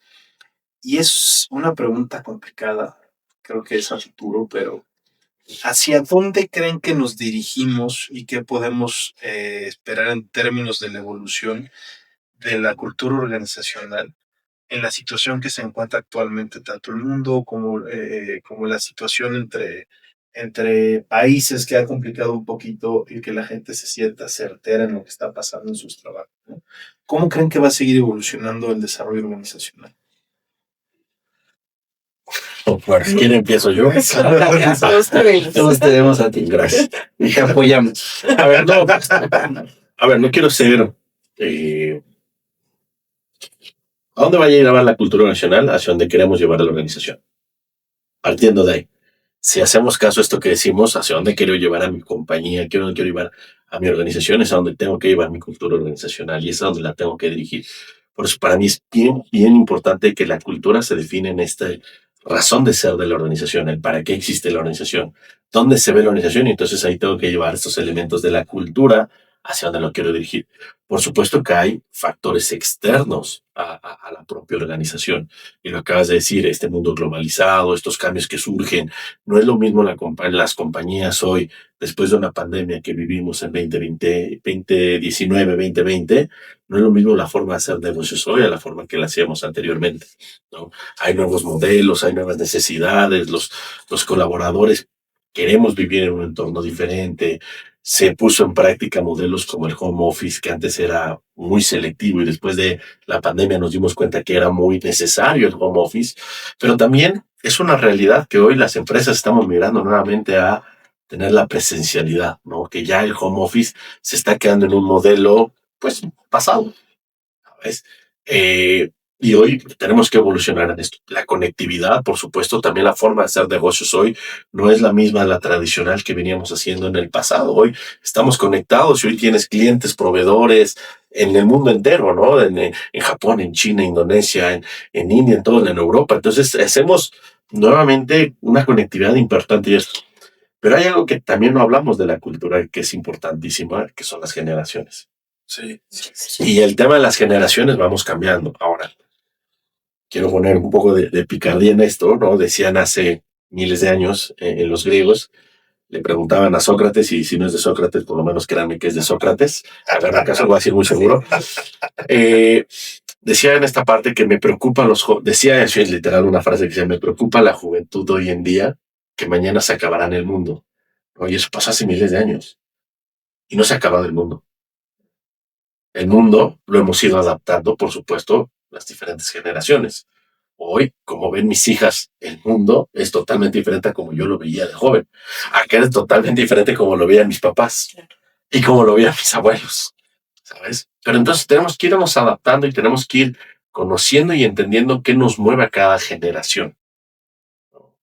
Y es una pregunta complicada, creo que es a futuro, pero ¿Hacia dónde creen que nos dirigimos y qué podemos esperar en términos de la evolución de la cultura organizacional en la situación que se encuentra actualmente tanto el mundo como la situación entre países que ha complicado un poquito y que la gente se sienta certera en lo que está pasando en sus trabajos, ¿no? ¿Cómo creen que va a seguir evolucionando el desarrollo organizacional? Bueno, si quiere empiezo yo. Todos te vemos. a ti. Gracias. Y te apoyamos. A ver, no quiero ser... ¿a dónde va a llevar la cultura nacional? Hacia donde queremos llevar a la organización. Partiendo de ahí. Si hacemos caso a esto que decimos, hacia dónde quiero llevar a mi compañía, quiero llevar a mi organización, es a donde tengo que llevar mi cultura organizacional y es a donde la tengo que dirigir. Por eso para mí es bien, bien importante que la cultura se define en esta razón de ser de la organización, el para qué existe la organización, dónde se ve la organización y entonces ahí tengo que llevar estos elementos de la cultura hacia donde lo quiero dirigir. Por supuesto que hay factores externos a la propia organización y lo acabas de decir, este mundo globalizado, estos cambios que surgen, no es lo mismo las compañías hoy, después de una pandemia que vivimos en 2020, 2019, 2020, no es lo mismo la forma de hacer negocios hoy a la forma que la hacíamos anteriormente, ¿no? Hay nuevos modelos, hay nuevas necesidades, los colaboradores queremos vivir en un entorno diferente. Se puso en práctica modelos como el home office, que antes era muy selectivo y después de la pandemia nos dimos cuenta que era muy necesario el home office, pero también es una realidad que hoy las empresas estamos mirando nuevamente a tener la presencialidad, ¿no? Que ya el home office se está quedando en un modelo, pues, pasado, ¿sabes? Y hoy tenemos que evolucionar en esto. La conectividad, por supuesto, también la forma de hacer negocios hoy no es la misma la tradicional que veníamos haciendo en el pasado. Hoy estamos conectados y hoy tienes clientes, proveedores en el mundo entero, ¿no? En Japón, en China, Indonesia, en India, en Europa. Entonces, hacemos nuevamente una conectividad importante y esto. Pero hay algo que también no hablamos de la cultura que es importantísima, que son las generaciones. Sí. Y el tema de las generaciones vamos cambiando. Ahora, quiero poner un poco de picardía en esto, ¿no? Decían hace miles de años en los griegos, le preguntaban a Sócrates y si no es de Sócrates, por lo menos créanme que es de Sócrates. A ver, acaso voy a decir muy seguro. Decía en esta parte que me preocupa decía así es literal una frase que decía, me preocupa la juventud hoy en día, que mañana se acabará en el mundo. Oye, eso pasó hace miles de años y no se ha acabado el mundo. El mundo lo hemos ido adaptando, por supuesto, las diferentes generaciones. Hoy, como ven mis hijas, el mundo es totalmente diferente a como yo lo veía de joven. Aquel es totalmente diferente como lo veían mis papás y como lo veían mis abuelos, ¿sabes? Pero entonces tenemos que irnos adaptando y tenemos que ir conociendo y entendiendo qué nos mueve a cada generación, ¿no?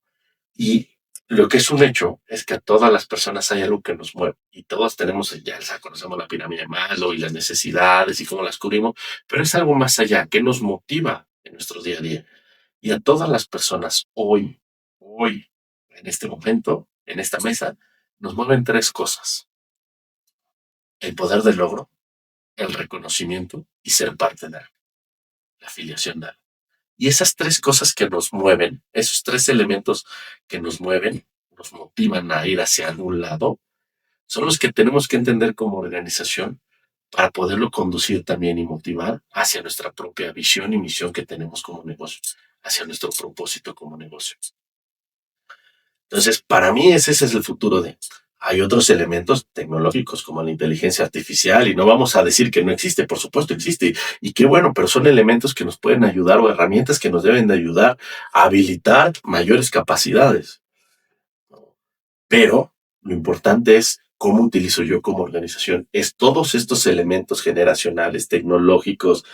Y lo que es un hecho es que a todas las personas hay algo que nos mueve y todos tenemos, ya conocemos la pirámide de Maslow y las necesidades y cómo las cubrimos, pero es algo más allá que nos motiva en nuestro día a día. Y a todas las personas hoy, en este momento, en esta mesa, nos mueven tres cosas. El poder del logro, el reconocimiento y ser parte de algo, la afiliación de algo. Y esas tres cosas que nos mueven, esos tres elementos que nos mueven, nos motivan a ir hacia algún lado, son los que tenemos que entender como organización para poderlo conducir también y motivar hacia nuestra propia visión y misión que tenemos como negocio, hacia nuestro propósito como negocio. Entonces, para mí ese es el futuro de... Hay otros elementos tecnológicos como la inteligencia artificial y no vamos a decir que no existe, por supuesto existe y qué bueno, pero son elementos que nos pueden ayudar o herramientas que nos deben de ayudar a habilitar mayores capacidades. Pero lo importante es cómo utilizo yo como organización, es todos estos elementos generacionales, tecnológicos,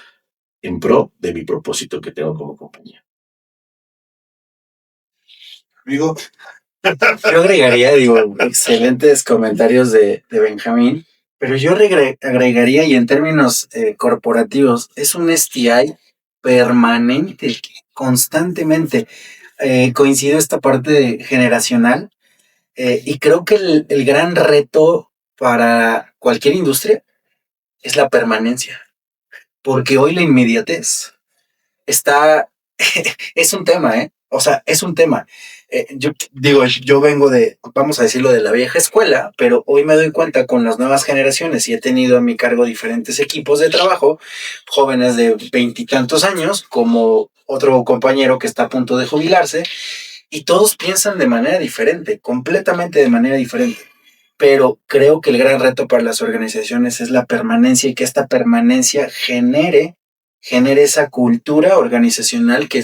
en pro de mi propósito que tengo como compañía. Amigo, Yo agregaría, excelentes comentarios de Benjamín, pero yo agregaría, y en términos corporativos, es un STI permanente, constantemente. Coincido esta parte generacional y creo que el gran reto para cualquier industria es la permanencia, porque hoy la inmediatez está, es un tema, O sea, es un tema. Yo digo, yo vengo de, vamos a decirlo, de la vieja escuela, pero hoy me doy cuenta con las nuevas generaciones y he tenido a mi cargo diferentes equipos de trabajo, jóvenes de 20 y tantos años, como otro compañero que está a punto de jubilarse, y todos piensan de manera diferente, completamente de manera diferente. Pero creo que el gran reto para las organizaciones es la permanencia y que esta permanencia genere esa cultura organizacional que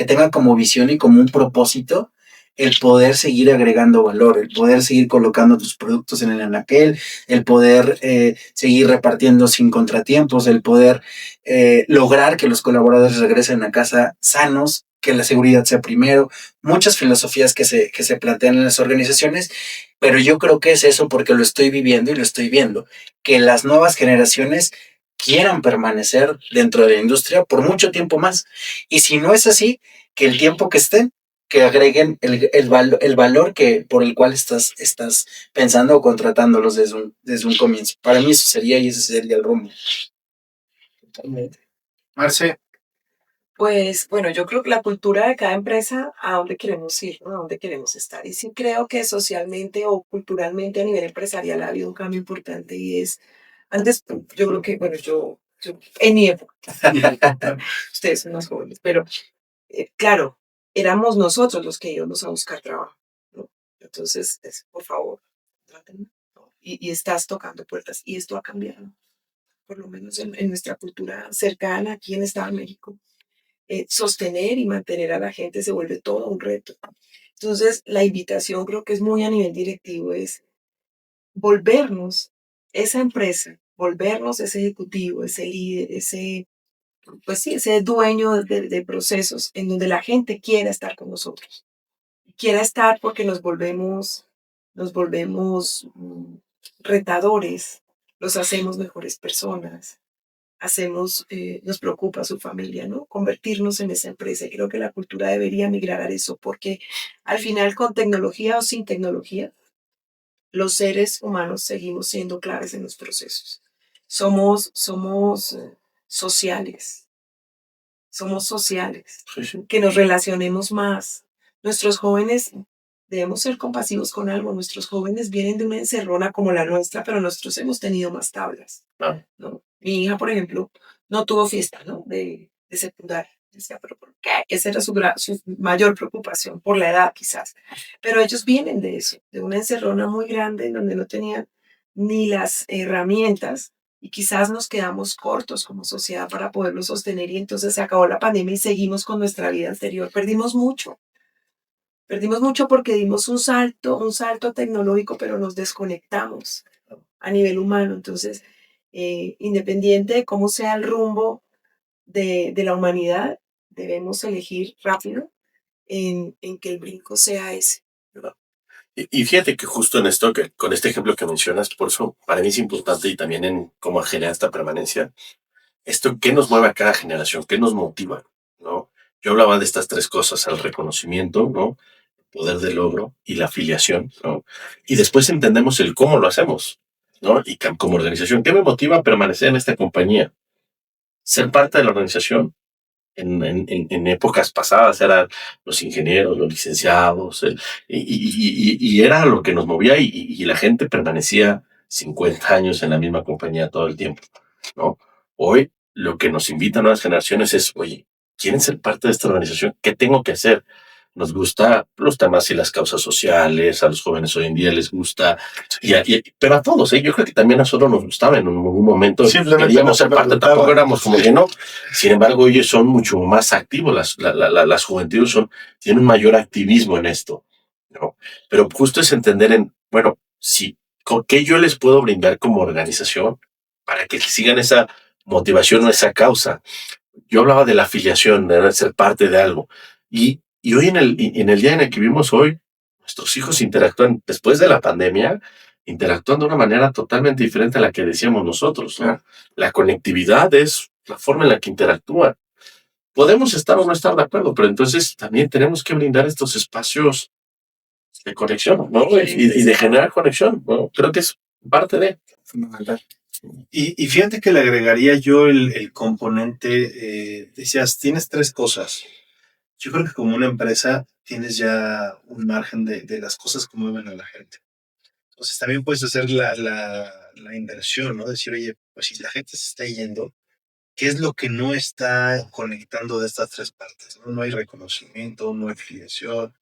tenga como visión y como un propósito el poder seguir agregando valor, el poder seguir colocando tus productos en el anaquel, el poder seguir repartiendo sin contratiempos, el poder lograr que los colaboradores regresen a casa sanos, que la seguridad sea primero, muchas filosofías que se plantean en las organizaciones, pero yo creo que es eso porque lo estoy viviendo y lo estoy viendo, que las nuevas generaciones quieran permanecer dentro de la industria por mucho tiempo más. Y si no es así, que el tiempo que estén, que agreguen el valor por el cual estás pensando o contratándolos desde un comienzo. Para mí eso sería y ese sería el rumbo. Totalmente. Marce, Pues bueno, yo creo que la cultura de cada empresa, a dónde queremos ir, ¿no? A dónde queremos estar. Y sí creo que socialmente o culturalmente a nivel empresarial ha habido un cambio importante y es, antes yo creo que, bueno, yo en mi época, ustedes son más jóvenes, pero claro, éramos nosotros los que íbamos a buscar trabajo, ¿no? Entonces, por favor, trátenme, ¿no? Y estás tocando puertas y esto ha cambiado, por lo menos en nuestra cultura cercana aquí en Estado de México. Sostener y mantener a la gente se vuelve todo un reto. Entonces, la invitación creo que es muy a nivel directivo, es volvernos esa empresa, volvernos ese ejecutivo, ese líder, pues sí, ese dueño de procesos en donde la gente quiera estar con nosotros. Quiera estar porque nos volvemos retadores, los hacemos mejores personas, nos preocupa su familia, ¿no? Convertirnos en esa empresa. Y creo que la cultura debería migrar a eso, porque al final, con tecnología o sin tecnología, los seres humanos seguimos siendo claves en los procesos. Somos sociales, somos sociales, Sí, sí. que nos relacionemos más. Nuestros jóvenes debemos ser compasivos con algo. Nuestros jóvenes vienen de una encerrona como la nuestra, pero nosotros hemos tenido más tablas, Claro. ¿no? Mi hija, por ejemplo, no tuvo fiesta, ¿no? De secundaria. Decía, ¿pero por qué? Esa era su mayor preocupación, por la edad quizás. Pero ellos vienen de eso, de una encerrona muy grande en donde no tenían ni las herramientas y quizás nos quedamos cortos como sociedad para poderlo sostener y entonces se acabó la pandemia y seguimos con nuestra vida anterior. Perdimos mucho porque dimos un salto tecnológico, pero nos desconectamos a nivel humano. Entonces, independiente de cómo sea el rumbo de la humanidad, debemos elegir rápido en que el brinco sea ese. ¿Verdad? Y fíjate que justo en esto, que con este ejemplo que mencionas, por eso para mí es importante y también en cómo genera esta permanencia, esto, ¿qué nos mueve a cada generación? ¿Qué nos motiva? ¿No? Yo hablaba de estas tres cosas, el reconocimiento, ¿no? Poder de logro y la afiliación, ¿no? Y después entendemos el cómo lo hacemos, ¿no? Y como organización, ¿qué me motiva a permanecer en esta compañía? Ser parte de la organización. En épocas pasadas eran los ingenieros, los licenciados, y era lo que nos movía y la gente permanecía 50 años en la misma compañía todo el tiempo, ¿no? Hoy lo que nos invita a nuevas generaciones es, oye, ¿quieren ser parte de esta organización? ¿Qué tengo que hacer? Nos gusta los temas y las causas sociales, a los jóvenes hoy en día les gusta, pero a todos, ¿eh? Yo creo que también a nosotros nos gustaba en algún momento, simplemente queríamos no ser parte, tampoco éramos como que no. Sin embargo, ellos son mucho más activos, las juventudes tienen un mayor activismo en esto, ¿no? Pero justo es entender bueno, sí, ¿con qué yo les puedo brindar como organización para que sigan esa motivación o esa causa? Yo hablaba de la afiliación, de ser parte de algo. Y hoy en el día en el que vivimos hoy, nuestros hijos interactúan, después de la pandemia, interactúan de una manera totalmente diferente a la que decíamos nosotros, ¿no? Claro. La conectividad es la forma en la que interactúan. Podemos estar o no estar de acuerdo, pero entonces también tenemos que brindar estos espacios de conexión, ¿no? Y de generar conexión, ¿no? Creo que es parte de Fundamental. Y fíjate que le agregaría yo el componente, decías, tienes tres cosas, yo creo que como una empresa tienes ya un margen de las cosas que mueven a la gente. Entonces también puedes hacer la inversión, ¿no? Decir, oye, pues si la gente se está yendo, ¿qué es lo que no está conectando de estas tres partes? No, no hay reconocimiento, no hay filiación,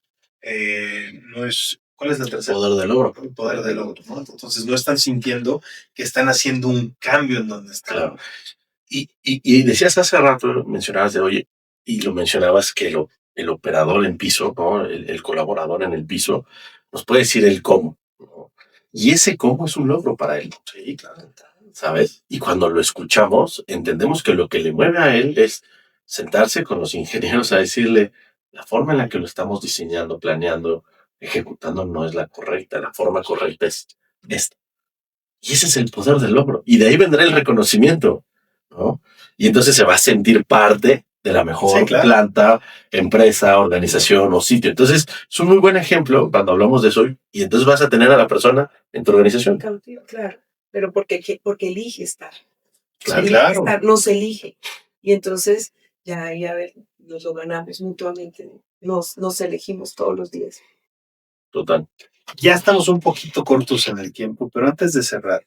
no es... ¿Cuál es la tercera? Poder del logro. El poder del otro, ¿no? Entonces no están sintiendo que están haciendo un cambio en donde están. Claro. Y decías hace rato, mencionabas de, oye, y lo mencionabas que el operador en piso, ¿no? El colaborador en el piso, nos puede decir el cómo, ¿no? Y ese cómo es un logro para él. Sí, claro. ¿Sabes? Y cuando lo escuchamos, entendemos que lo que le mueve a él es sentarse con los ingenieros a decirle, la forma en la que lo estamos diseñando, planeando, ejecutando no es la correcta, la forma correcta es esta. Y ese es el poder del logro. Y de ahí vendrá el reconocimiento, ¿no? Y entonces se va a sentir parte de la mejor planta, empresa, organización o sitio. Entonces, es un muy buen ejemplo cuando hablamos de eso. Y entonces vas a tener a la persona en tu organización. Claro, pero porque elige estar. Claro, Elige claro. estar, nos elige. Y entonces, ya ahí, a ver, nos lo ganamos mutuamente. Nos elegimos todos los días. Total. Ya estamos un poquito cortos en el tiempo, pero antes de cerrar,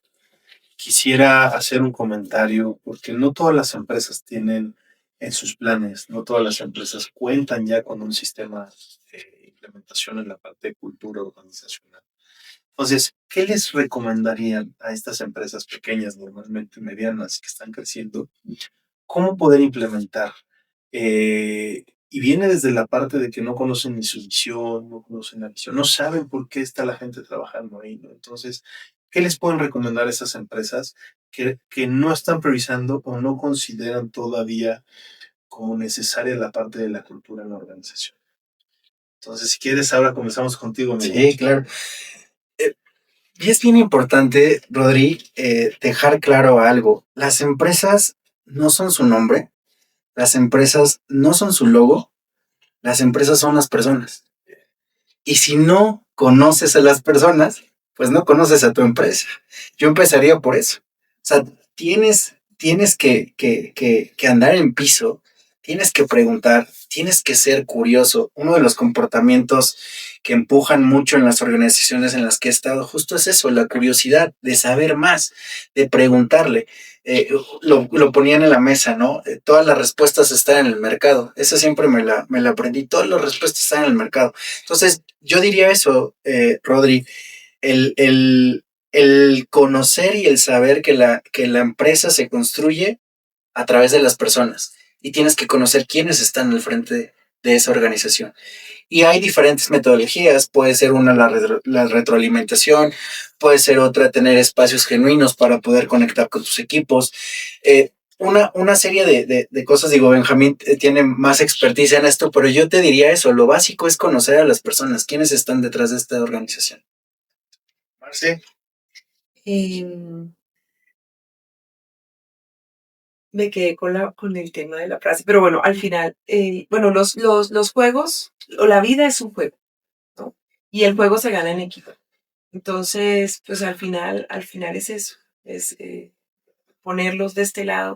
quisiera hacer un comentario, porque no todas las empresas tienen en sus planes, no todas las empresas cuentan ya con un sistema de implementación en la parte de cultura organizacional. Entonces, ¿qué les recomendarían a estas empresas pequeñas, normalmente medianas, que están creciendo? ¿Cómo poder implementar? Y viene desde la parte de que no conocen ni su visión, no conocen la visión, no saben por qué está la gente trabajando ahí, ¿no? Entonces, ¿qué les pueden recomendar a esas empresas que no están priorizando o no consideran todavía como necesaria la parte de la cultura en la organización? Entonces, si quieres, ahora comenzamos contigo. Sí, claro. Y es bien importante, Rodri, dejar claro algo. Las empresas no son su nombre, las empresas no son su logo, las empresas son las personas. Y si no conoces a las personas, pues no conoces a tu empresa. Yo empezaría por eso. O sea, tienes que andar en piso, tienes que preguntar, tienes que ser curioso. Uno de los comportamientos que empujan mucho en las organizaciones en las que he estado, justo es eso, la curiosidad de saber más, de preguntarle. Lo ponían en la mesa, ¿no? Todas las respuestas están en el mercado. Esa siempre me la aprendí. Todas las respuestas están en el mercado. Entonces, yo diría eso, Rodri, el conocer y el saber que la empresa se construye a través de las personas y tienes que conocer quiénes están al frente de esa organización. Y hay diferentes metodologías, puede ser una la retroalimentación, puede ser otra tener espacios genuinos para poder conectar con tus equipos. Una serie de cosas, digo, Benjamín tiene más experticia en esto, pero yo te diría eso, lo básico es conocer a las personas, quiénes están detrás de esta organización. Marce. Me quedé con el tema de la frase, pero bueno, al final, bueno, los juegos, o la vida es un juego, ¿no? Y el juego se gana en equipo. Entonces, pues al final es eso, es ponerlos de este lado,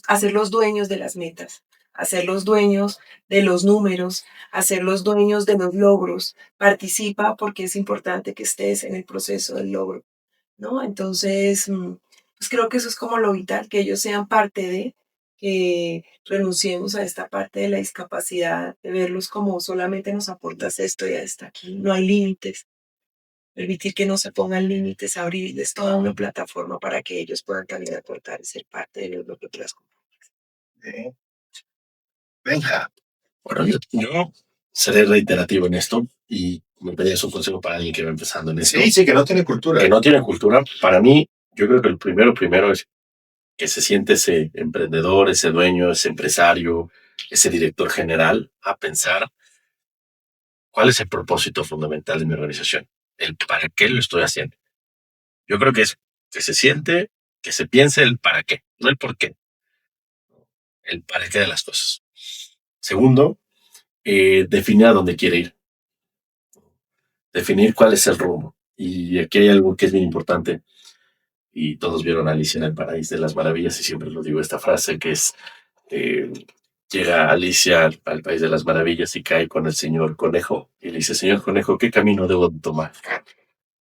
hacerlos dueños de las metas, hacerlos dueños de los números, hacerlos dueños de los logros. Participa porque es importante que estés en el proceso del logro, ¿no? Entonces, pues creo que eso es como lo vital, que ellos sean parte de, que renunciemos a esta parte de la discapacidad, de verlos como solamente nos aportas esto y hasta aquí, no hay límites. Permitir que no se pongan límites, abrirles toda una plataforma para que ellos puedan también aportar y ser parte de lo que otras cosas. Venga. Bueno, yo seré reiterativo en esto y me pedías un consejo para alguien que va empezando en esto. Sí, que no tiene cultura. Que no tiene cultura. Para mí, yo creo que el primero es que se siente ese emprendedor, ese dueño, ese empresario, ese director general a pensar cuál es el propósito fundamental de mi organización, el para qué lo estoy haciendo. Yo creo que es que se siente, que se piense el para qué, no el por qué, el para qué de las cosas. Segundo, definir a dónde quiere ir, definir cuál es el rumbo. Y aquí hay algo que es bien importante. Y todos vieron Alicia en el País de las Maravillas y siempre lo digo esta frase que es Llega Alicia al País de las Maravillas y cae con el señor Conejo. Y le dice, señor Conejo, ¿qué camino debo de tomar?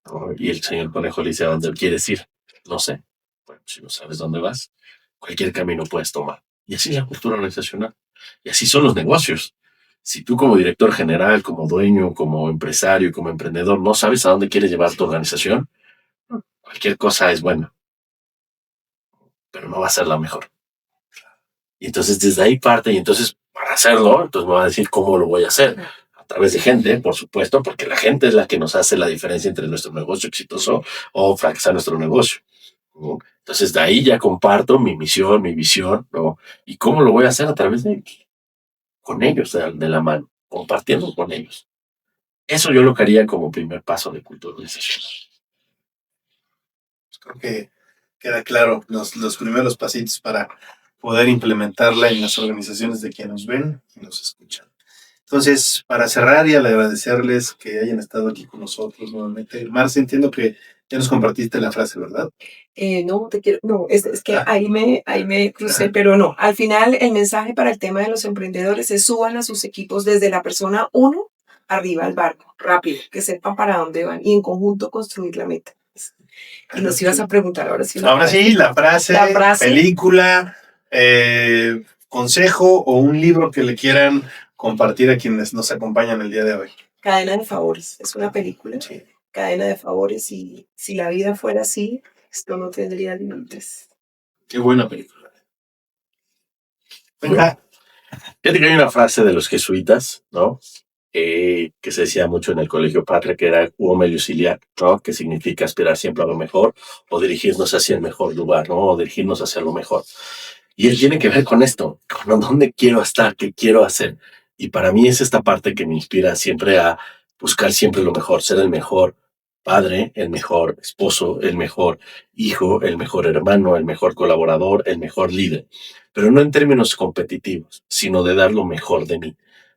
¿No? Y el señor Conejo le dice, ¿a dónde quieres ir? No sé. Bueno, si no sabes dónde vas, cualquier camino puedes tomar. Y así es la cultura organizacional. Y así son los negocios. Si tú como director general, como dueño, como empresario, como emprendedor, no sabes a dónde quieres llevar tu organización, cualquier cosa es buena, pero no va a ser la mejor. Y entonces desde ahí parte, y entonces para hacerlo, entonces me va a decir cómo lo voy a hacer. A través de gente, por supuesto, porque la gente es la que nos hace la diferencia entre nuestro negocio exitoso o fracasar nuestro negocio, ¿no? Entonces de ahí ya comparto mi misión, mi visión, ¿no? ¿Y cómo lo voy a hacer? A través de ellos, con ellos, de la mano, compartiendo con ellos. Eso yo lo que haría como primer paso de cultura organizacional. Creo que queda claro los primeros pasitos para poder implementarla en las organizaciones de quienes nos ven y nos escuchan. Entonces, para cerrar y al agradecerles que hayan estado aquí con nosotros nuevamente. Marce, entiendo que ya nos compartiste la frase, ¿verdad? No, no, es que Ah. ahí me crucé, pero no. Al final, el mensaje para el tema de los emprendedores es suban a sus equipos desde la persona 1 arriba al barco, rápido, que sepan para dónde van y en conjunto construir la meta. Y nos ibas a preguntar ahora sí. Ahora sí, la frase, película, consejo o un libro que le quieran compartir a quienes nos acompañan el día de hoy. Cadena de favores, es una película. Sí. Cadena de favores, y si la vida fuera así, esto no tendría límites. Qué buena película. Venga. Fíjate que hay una frase de los jesuitas, ¿no? Que se decía mucho en el Colegio Patria, que era Uomo Auxiliar, ¿no? Que significa aspirar siempre a lo mejor o dirigirnos hacia el mejor lugar, ¿no? O dirigirnos hacia lo mejor. Y él tiene que ver con esto, con dónde quiero estar, qué quiero hacer. Y para mí es esta parte que me inspira siempre a buscar siempre lo mejor, ser el mejor padre, el mejor esposo, el mejor hijo, el mejor hermano, el mejor colaborador, el mejor líder. Pero no en términos competitivos, sino de dar lo mejor de mí.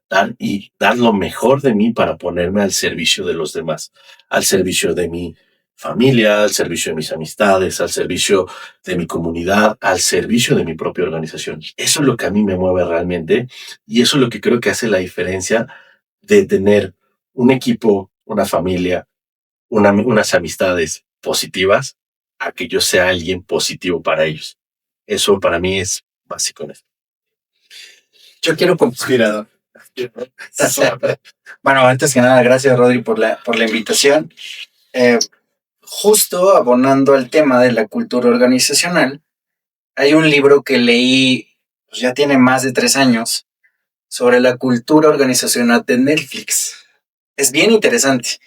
Dar lo mejor de mí para ponerme al servicio de los demás, al servicio de mi familia, al servicio de mis amistades, al servicio de mi comunidad, al servicio de mi propia organización. Eso es lo que a mí me mueve realmente y eso es lo que creo que hace la diferencia de tener un equipo, una familia, unas amistades positivas, a que yo sea alguien positivo para ellos. Eso para mí es básico en esto. Yo quiero Inspirador. Bueno, antes que nada, gracias Rodri por la invitación. Justo abonando al tema de la cultura organizacional, hay un libro que leí, pues ya tiene más de 3 años, sobre la cultura organizacional de Netflix. Es bien interesante.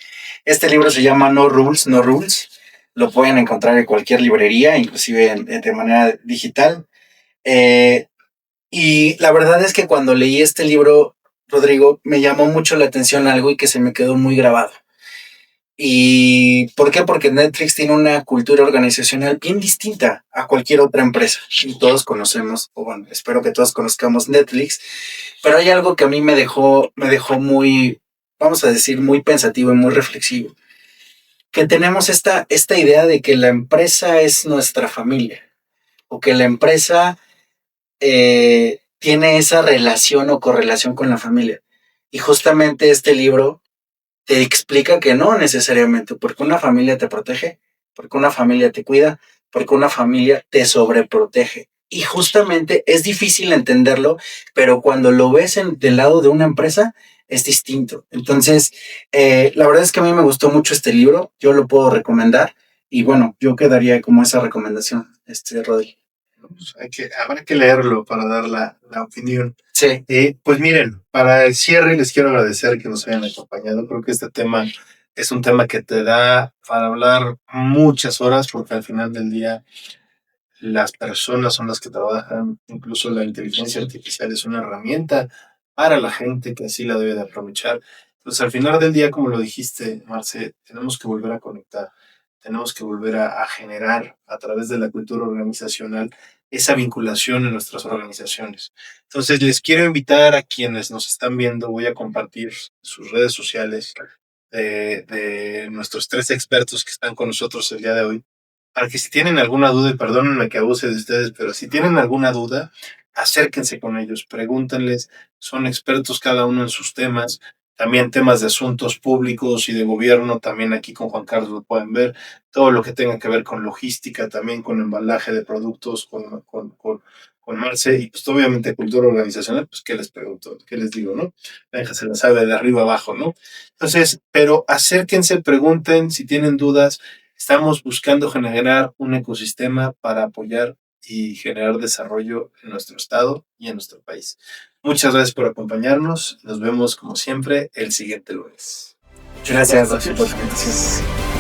Este libro se llama No Rules, No Rules. Lo pueden encontrar en cualquier librería, inclusive de manera digital. Y la verdad es que cuando leí este libro, Rodrigo, me llamó mucho la atención algo y que se me quedó muy grabado. ¿Y por qué? Porque Netflix tiene una cultura organizacional bien distinta a cualquier otra empresa. Y todos conocemos, o bueno, espero que todos conozcamos Netflix, pero hay algo que a mí me dejó muy, vamos a decir, muy pensativo y muy reflexivo. Que tenemos esta idea de que la empresa es nuestra familia, o que la empresa tiene esa relación o correlación con la familia. Y justamente este libro te explica que no necesariamente, porque una familia te protege, porque una familia te cuida, porque una familia te sobreprotege. Y justamente es difícil entenderlo, pero cuando lo ves del lado de una empresa, es distinto. Entonces, la verdad es que a mí me gustó mucho este libro, yo lo puedo recomendar, y bueno, yo quedaría como esa recomendación, Rodri. Pues habrá que leerlo para dar la opinión. Sí. Pues miren, para el cierre les quiero agradecer que nos hayan acompañado. Creo que este tema es un tema que te da para hablar muchas horas, porque al final del día las personas son las que trabajan. Incluso la inteligencia artificial es una herramienta para la gente que así la debe de aprovechar. Entonces, al final del día, como lo dijiste, Marce, tenemos que volver a conectar, tenemos que volver a generar a través de la cultura organizacional esa vinculación en nuestras organizaciones. Entonces, les quiero invitar a quienes nos están viendo, voy a compartir sus redes sociales de nuestros 3 expertos que están con nosotros el día de hoy, para que si tienen alguna duda, y perdónenme que abuse de ustedes, pero si tienen alguna duda, acérquense con ellos, pregúntenles, son expertos cada uno en sus temas, también temas de asuntos públicos y de gobierno, también aquí con Juan Carlos lo pueden ver, todo lo que tenga que ver con logística, también con embalaje de productos, con Marce, y pues obviamente cultura organizacional, pues qué les pregunto, qué les digo, ¿no? Benja se la sabe de arriba abajo, ¿no? Entonces, pero acérquense, pregunten si tienen dudas, estamos buscando generar un ecosistema para apoyar y generar desarrollo en nuestro estado y en nuestro país. Muchas gracias por acompañarnos. Nos vemos como siempre el siguiente lunes. Gracias, Gracias. por la invitación.